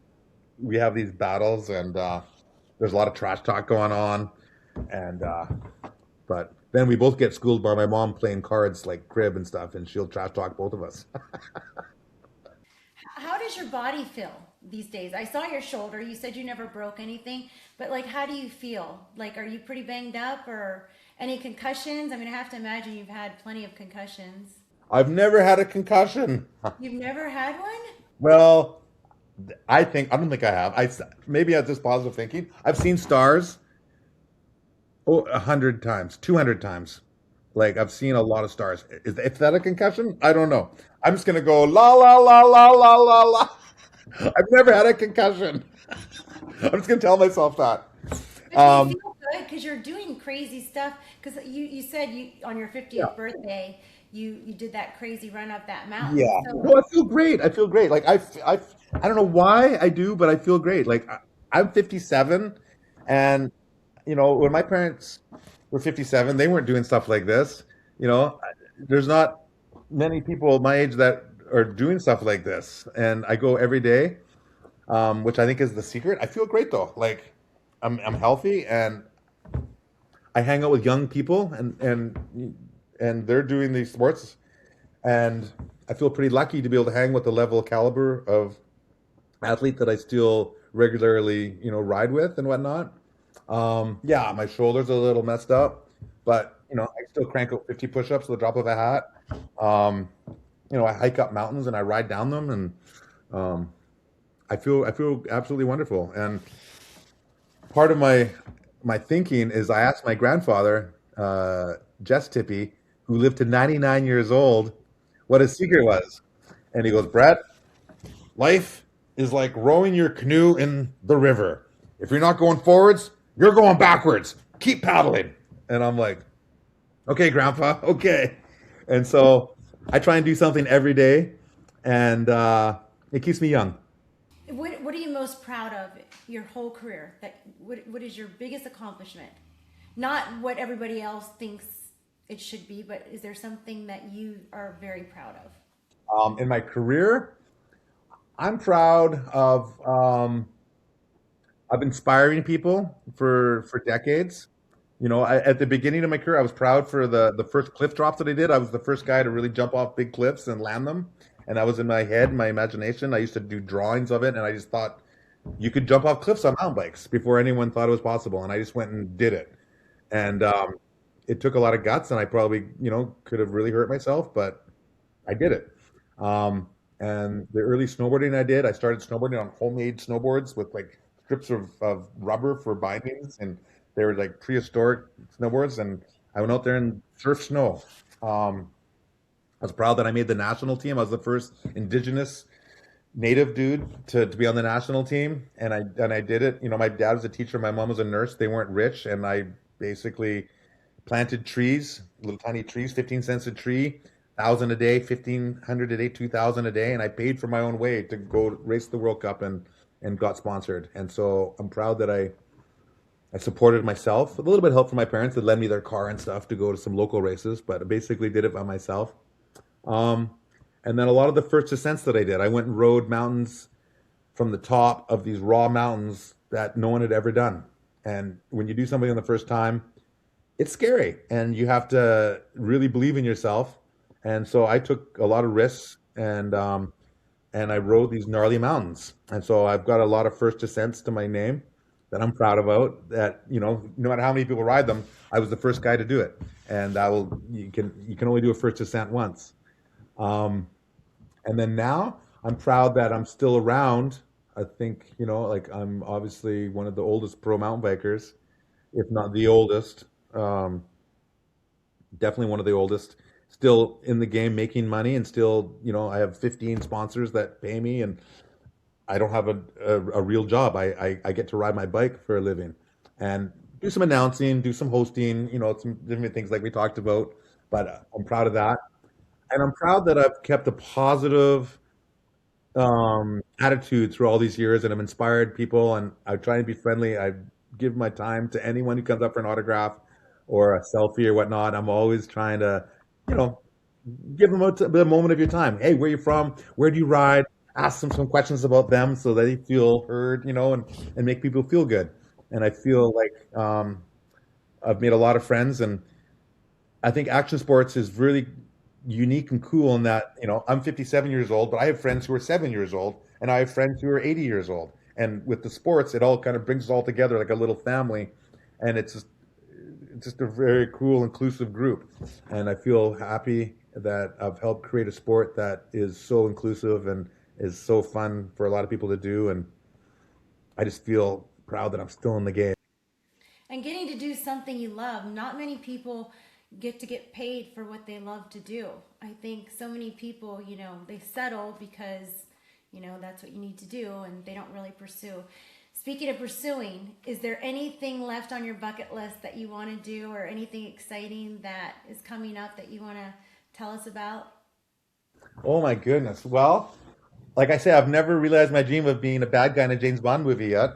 we have these battles, and there's a lot of trash talk going on. And but then we both get schooled by my mom playing cards like crib and stuff, and she'll trash talk both of us. How does your body feel these days? I saw your shoulder. You said you never broke anything, but like, how do you feel? Like, are you pretty banged up or any concussions? I mean, I have to imagine you've had plenty of concussions. I've never had a concussion. You've never had one? Well, I don't think I have. Maybe I just positive thinking. I've seen stars 100 times, 200 times. Like I've seen a lot of stars. Is that a concussion? I don't know. I'm just gonna go la la la la la la la. I've never had a concussion. I'm just gonna tell myself that. But do you Um, feel good because you're doing crazy stuff? Because you said you on your yeah, 50th birthday you did that crazy run up that mountain. yeah. So No, I feel great. I feel great. Like I don't know why I do, but I feel great. Like I'm 57, and when my parents were 57, they weren't doing stuff like this. There's not many people my age that are doing stuff like this, and I go every day, which I think is the secret. I feel great though. Like I'm healthy, and I hang out with young people, and they're doing these sports, and I feel pretty lucky to be able to hang with the level caliber of athlete that I still regularly, ride with and whatnot. Yeah, my shoulders are a little messed up, but I still crank out 50 push-ups with the drop of a hat. Um, I hike up mountains and I ride down them, and um, I feel absolutely wonderful. And part of my thinking is I asked my grandfather, Jess Tippie, who lived to 99 years old, what his secret was, and he goes, Brett, life is like rowing your canoe in the river. If you're not going forwards, you're going backwards. Keep paddling. And I'm like, okay, Grandpa, okay. And so I try and do something every day, and it keeps me young. what are you most proud of your whole career? What is your biggest accomplishment? Not what everybody else thinks it should be, but is there something that you are very proud of? In my career, I'm proud of inspiring people for decades. At the beginning of my career, I was proud for the first cliff drops that I did. I was the first guy to really jump off big cliffs and land them. And that was in my head, my imagination. I used to do drawings of it, and I just thought you could jump off cliffs on mountain bikes before anyone thought it was possible. And I just went and did it. And it took a lot of guts, and I probably, could have really hurt myself, but I did it. And the early snowboarding I did, I started snowboarding on homemade snowboards with like strips of rubber for bindings, and they were like prehistoric snowboards. And I went out there and surfed snow. I was proud that I made the national team. I was the first indigenous native dude to be on the national team, and I did it. My dad was a teacher, my mom was a nurse. They weren't rich, and I basically planted trees, little tiny trees, 15 cents a tree, 1,000 a day, 1,500 a day, 2,000 a day, and I paid for my own way to go race the World Cup and got sponsored. And so I'm proud that I supported myself. A little bit of help from my parents that lend me their car and stuff to go to some local races, but I basically did it by myself. Um, and then a lot of the first ascents that I did, I went and rode mountains from the top of these raw mountains that no one had ever done. And when you do something on the first time, it's scary and you have to really believe in yourself. And so I took a lot of risks, and and I rode these gnarly mountains. And so I've got a lot of first ascents to my name that I'm proud about. That, no matter how many people ride them, I was the first guy to do it. And you can only do a first ascent once. Um, and then now I'm proud that I'm still around. I think, like I'm obviously one of the oldest pro mountain bikers, if not the oldest. Um, Definitely one of the oldest, still in the game making money, and still, I have 15 sponsors that pay me, and I don't have a real job. I get to ride my bike for a living and do some announcing, do some hosting, some different things like we talked about. But I'm proud of that. And I'm proud that I've kept a positive attitude through all these years, and I've inspired people, and I try to be friendly. I give my time to anyone who comes up for an autograph or a selfie or whatnot. I'm always trying to, you know, give them a moment of your time. Hey, where you from? Where do you ride? Ask them some questions about them so they feel heard, and make people feel good. And I feel like I've made a lot of friends, and I think action sports is really unique and cool in that, I'm 57 years old, but I have friends who are 7 years old, and I have friends who are 80 years old. And with the sports, it all kind of brings us all together like a little family, and it's just a very cool, inclusive group. And I feel happy that I've helped create a sport that is so inclusive and is so fun for a lot of people to do. And I just feel proud that I'm still in the game. And getting to do something you love. Not many people get to get paid for what they love to do. I think so many people, they settle because, that's what you need to do, and they don't really pursue. Speaking of pursuing, is there anything left on your bucket list that you want to do, or anything exciting that is coming up that you want to tell us about? Oh my goodness. Well, like I say, I've never realized my dream of being a bad guy in a James Bond movie yet.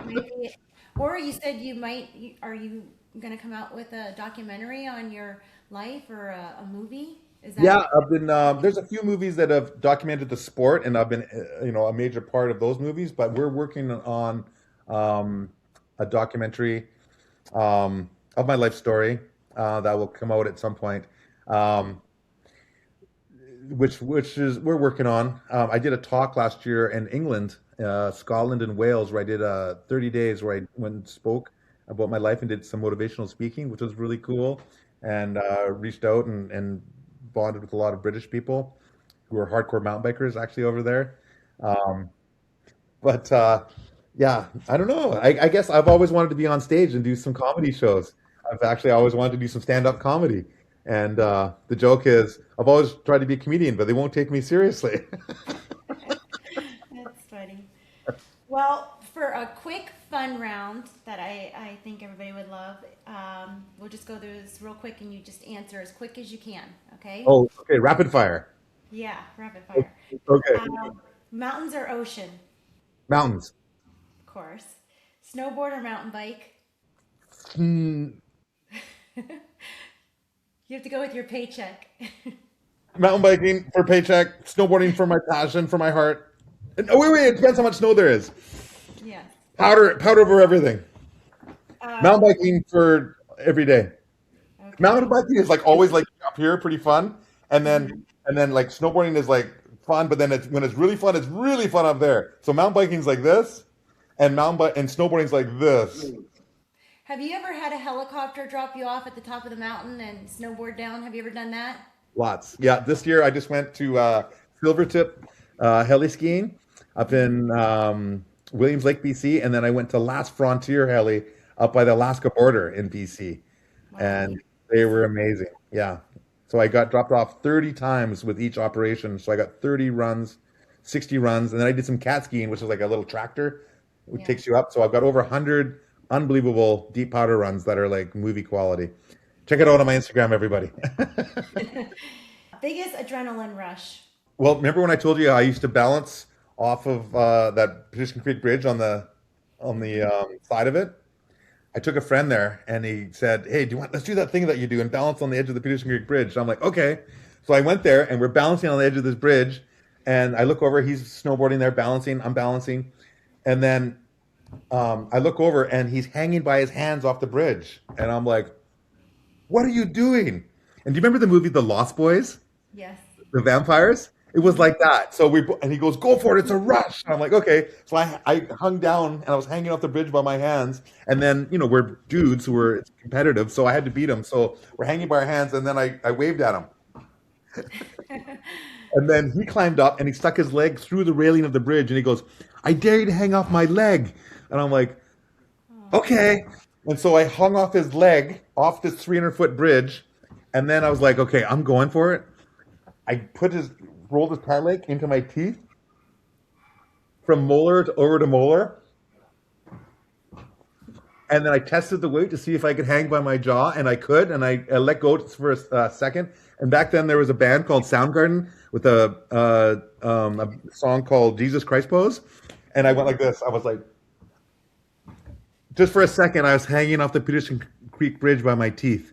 Maybe, or you said you might. Are you going to come out with a documentary on your life, or a movie? Is that Yeah, I've been. There's a few movies that have documented the sport, and I've been, a major part of those movies. But we're working on um, a documentary of my life story that will come out at some point. Um, which is we're working on. I did a talk last year in England, Scotland, and Wales, where I did 30 days where I went and spoke about my life and did some motivational speaking, which was really cool, and reached out and bonded with a lot of British people who are hardcore mountain bikers actually over there. Um, but yeah, I don't know. I guess I've always wanted to be on stage and do some comedy shows. I've actually always wanted to do some stand-up comedy. And the joke is, I've always tried to be a comedian, but they won't take me seriously. That's funny. Well, for a quick fun round that I think everybody would love, we'll just go through this real quick and you just answer as quick as you can, okay? Oh, okay, rapid fire. Yeah, rapid fire. Okay, Mountains or ocean? mountains. Of course. Snowboard or mountain bike? Hmm, You have to go with your paycheck. mountain biking for paycheck, snowboarding for my passion, for my heart. Oh, wait, it depends how much snow there is. Yes. Powder over everything. Um, Mountain biking for every day. Mountain okay. biking is like always like up here, pretty fun, and then Mhm. like snowboarding is like fun, but then when it's really fun up there. So mountain biking's like this, and snowboarding's like this. Have you ever had a helicopter drop you off at the top of the mountain and snowboard down? Have you ever done that? Lots. Yeah, this year I just went to Silvertip heli skiing up in Williams Lake, BC, and then I went to Last Frontier heli up by the Alaska border in BC, Wow. and they were amazing. Yeah. So I got dropped off 30 times with each operation. So I got 30 runs, 60 runs, and then I did some cat skiing, which is like a little tractor, which Yeah. takes you up. So I've got over 100 unbelievable deep powder runs that are like movie quality. Check it out on my Instagram, everybody. Biggest adrenaline rush. Well, remember when I told you I used to balance off of that Petition Creek Bridge on the side of it? I took a friend there, and he said, "Hey, let's do that thing that you do and balance on the edge of the Petition Creek Bridge." I'm like, "Okay." So I went there, and we're balancing on the edge of this bridge, and I look over. He's snowboarding there, balancing. I'm balancing, and then I look over, and he's hanging by his hands off the bridge, and I'm like, "What are you doing?" And do you remember the movie The Lost Boys, Yes. the vampires? It was like that. So and he goes, "Go for it! It's a rush." And I'm like, "Okay." So I hung down and I was hanging off the bridge by my hands. And then we're dudes who were competitive, so I had to beat him. So we're hanging by our hands, and then I waved at him, and then he climbed up and he stuck his leg through the railing of the bridge, and he goes, "I dare you to hang off my leg." And I'm like, "Okay." And so I hung off his leg off this 300-foot bridge, and then I was like, "Okay, I'm going for it." I rolled his pant leg into my teeth from molar to over to molar, and then I tested the weight to see if I could hang by my jaw, and I could, and I let go for a second. And back then there was a band called Soundgarden with a song called Jesus Christ Pose, and I went like this. I was like, just for a second, I was hanging off the Peterson Creek Bridge by my teeth.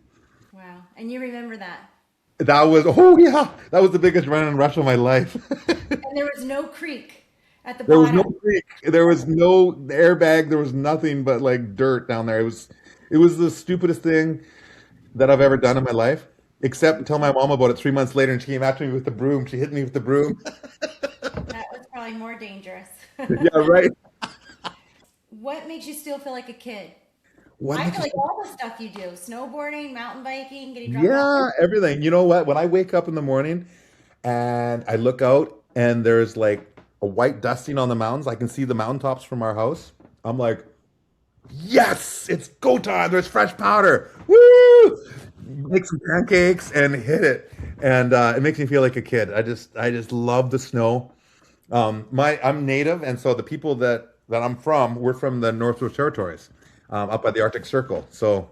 Wow. And you remember that? That was, oh yeah, that was the biggest run and rush of my life. And there was no creek at the There was no bottom. creek. There was no airbag. There was nothing but like dirt down there. It was the stupidest thing that I've ever done in my life, except tell my mom about it 3 months later, and she came after me with the broom. She hit me with the broom. That was probably more dangerous. Yeah, right. What makes you still feel like a kid? What I makes feel like you? all the stuff you do, snowboarding, mountain biking, getting dropped off. Yeah, everything. You know what? When I wake up in the morning and I look out and there's like a white dusting on the mountains, I can see the mountaintops from our house. I'm like, yes, it's go time. There's fresh powder. Woo! Make some pancakes and hit it. And it makes me feel like a kid. I just love the snow. I'm native, and so the people that I'm from, we're from the Northwest Territories, up by the Arctic Circle. So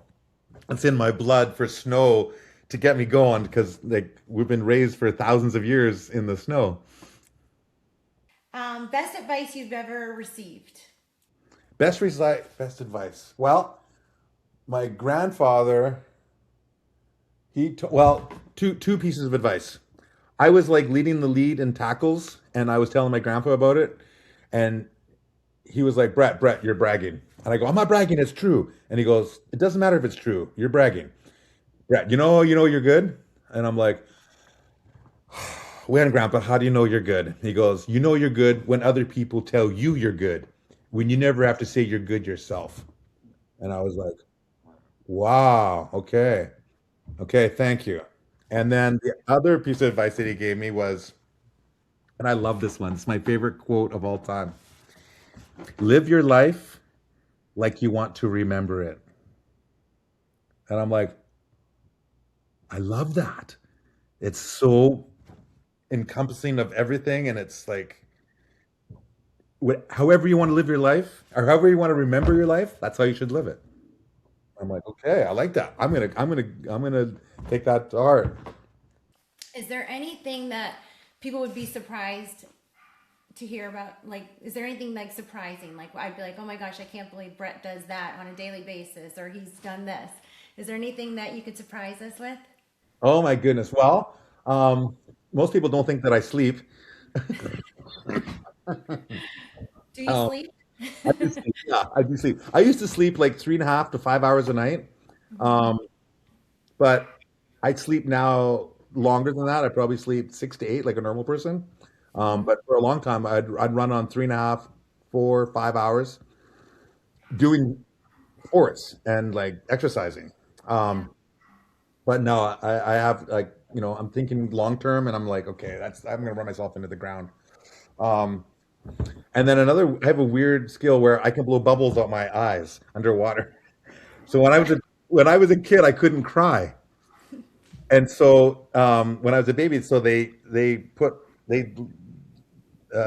it's in my blood for snow to get me going because like we've been raised for thousands of years in the snow. Best advice you've ever received? Best advice. Well, my grandfather, well, two pieces of advice. I was like leading the lead in tackles, and I was telling my grandpa about it, and he was like, Brett, you're bragging. And I go, I'm not bragging, it's true. And he goes, it doesn't matter if it's true, you're bragging. Brett, you know you're good? And I'm like, when, Grandpa, how do you know you're good? He goes, you know you're good when other people tell you you're good, when you never have to say you're good yourself. And I was like, wow, okay. Okay, thank you. And then the other piece of advice that he gave me was, and I love this one, it's my favorite quote of all time: live your life like you want to remember it. And I'm like, I love that. It's so encompassing of everything. And it's like, however you want to live your life or however you want to remember your life, that's how you should live it. I'm like, okay, I like that. I'm gonna take that to heart. Is there anything that people would be surprised to hear about? Like, is there anything like surprising? Like, I'd be like, oh my gosh, I can't believe Brett does that on a daily basis, or he's done this. Is there anything that you could surprise us with? Oh my goodness. Well, most people don't think that I sleep. Do you Um, sleep? I do sleep. Yeah, I do sleep. I used to sleep like 3.5 to 5 hours a night. Um, but I sleep now longer than that. I probably sleep 6 to 8 like a normal person. But for a long time, I'd run on 3.5, 4, 5 hours doing sports and like exercising. Yeah. Um, but no, I have like, I'm thinking long term and I'm like, okay, I'm gonna run myself into the ground. Um, and then I have a weird skill where I can blow bubbles out my eyes underwater. So when I was a kid, I couldn't cry. And so when I was a baby, so they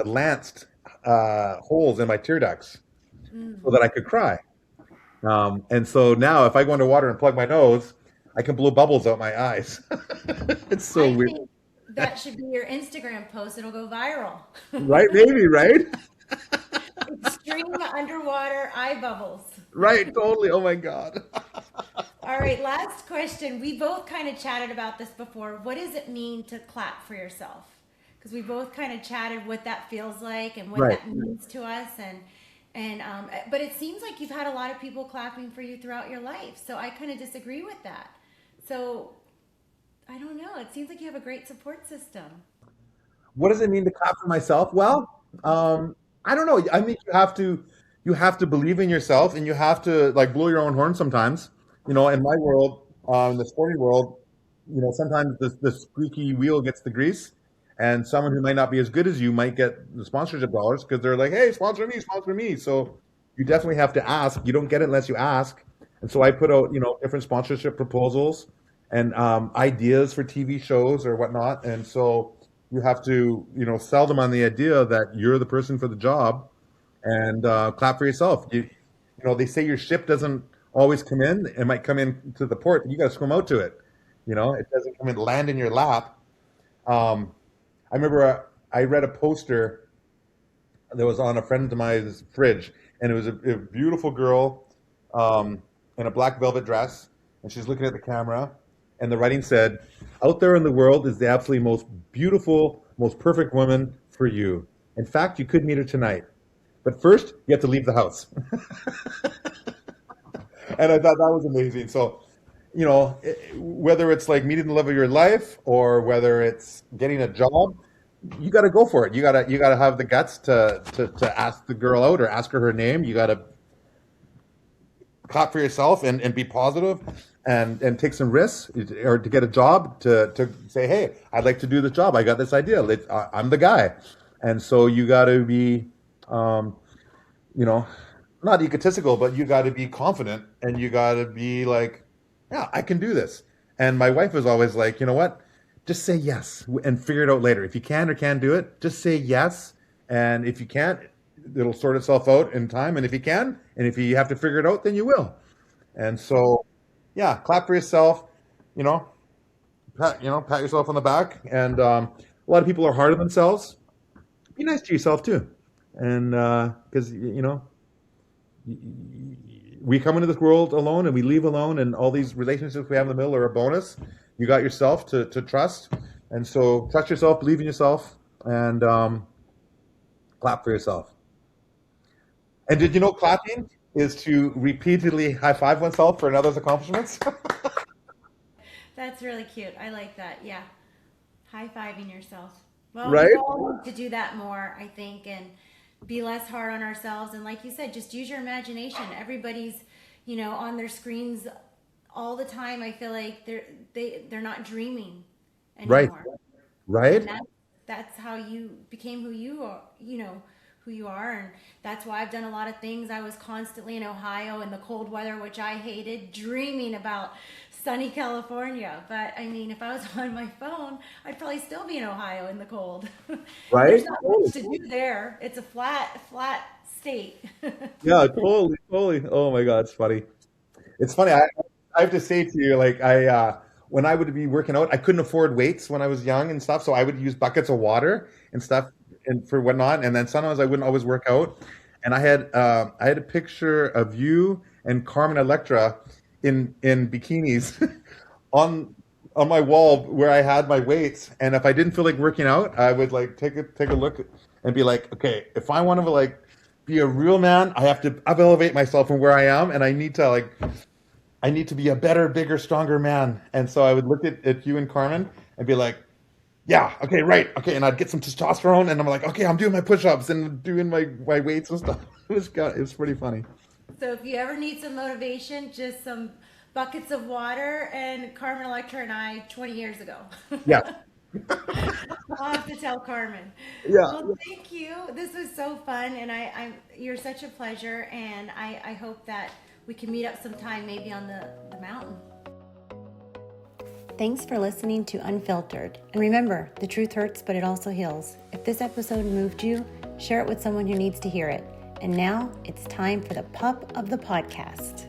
lanced holes in my tear ducts so Mm. that I could cry. And so now, if I go underwater and plug my nose, I can blow bubbles out my eyes. It's so I weird, think that should be your Instagram post. It'll go viral. right? Maybe, right? Extreme underwater eye bubbles. Right, totally. Oh my God. All right, last question. We both kind of chatted about this before. What does it mean to clap for yourself? Because we both kind of chatted what that feels like and what Right. that means to us, but it seems like you've had a lot of people clapping for you throughout your life. So I kind of disagree with that. So I don't know. It seems like you have a great support system. What does it mean to clap for myself? Well, I don't know. I think you have to believe in yourself, and you have to like blow your own horn sometimes. In my world, in the sporting world, sometimes the squeaky wheel gets the grease, and someone who might not be as good as you might get the sponsorship dollars because they're like, "Hey, sponsor me, sponsor me." So you definitely have to ask. You don't get it unless you ask. And so I put out, different sponsorship proposals and ideas for TV shows or whatnot. And so you have to, sell them on the idea that you're the person for the job and clap for yourself. They say your ship doesn't always come in. It might come in to the port. You got to swim out to it. It doesn't come in, land in your lap. I remember I read a poster that was on a friend of mine's fridge, and it was a beautiful girl in a black velvet dress, and she's looking at the camera, and the writing said, "Out there in the world is the absolutely most beautiful, most perfect woman for you. In fact, you could meet her tonight. But first, you have to leave the house." And I thought that was amazing. So, whether it's like meeting the love of your life or whether it's getting a job, you got to go for it. You got to have the guts to ask the girl out or ask her name. You got to clap for yourself and be positive and take some risks or to get a job to say, "Hey, I'd like to do this job. I got this idea. I'm the guy." And so you got to be, not egotistical, but you got to be confident and you got to be like, "Yeah, I can do this." And my wife was always like, "You know what? Just say yes and figure it out later. If you can or can't do it, just say yes. And if you can't, it'll sort itself out in time. And if you can, and if you have to figure it out, then you will." And so, yeah, clap for yourself, you know, pat yourself on the back. And a lot of people are hard on themselves. Be nice to yourself too. And because, we come into this world alone and we leave alone, and all these relationships we have in the middle are a bonus. You got yourself to trust. And so trust yourself, believe in yourself, and clap for yourself. And did you know clapping is to repeatedly high five oneself for another's accomplishments? That's really cute. I like that. Yeah. High fiving yourself. Well, we Right? all need to do that more, I think, and be less hard on ourselves. And like you said, just use your imagination. Everybody's, on their screens all the time. I feel like they're not dreaming Right. anymore. And Right? that's how you became who you are, who you are. And that's why I've done a lot of things. I was constantly in Ohio in the cold weather, which I hated, dreaming about sunny California. But I mean, if I was on my phone, I'd probably still be in Ohio in the cold. And Right? there's not much Totally. to do there. It's a flat state. Yeah, totally, totally. Oh my God, it's funny. It's funny. I have to say to you, like when I would be working out, I couldn't afford weights when I was young and stuff, so I would use buckets of water and stuff and for whatnot. And then sometimes I wouldn't always work out. And I had a picture of you and Carmen Electra in bikinis on on my wall where I had my weights. And if I didn't feel like working out, I would like take a look and be like, okay, if I want to like be a real man, I have to elevate myself from where I am, and I need to be a better, bigger, stronger man. And so I would look at you and Carmen and be like, yeah, okay, right, okay, and I'd get some testosterone, and I'm like, okay, I'm doing my push-ups and doing my weights and stuff. It was pretty funny. So if you ever need some motivation, just some buckets of water and Carmen Electra and I 20 years ago. Yeah, I'll have to tell Carmen. yeah. Well, thank you. This was so fun, and you're such a pleasure, and I hope that we can meet up sometime, maybe on the mountain. Thanks for listening to Unfiltered. And remember, the truth hurts, but it also heals. If this episode moved you, share it with someone who needs to hear it. And now it's time for the pup of the podcast.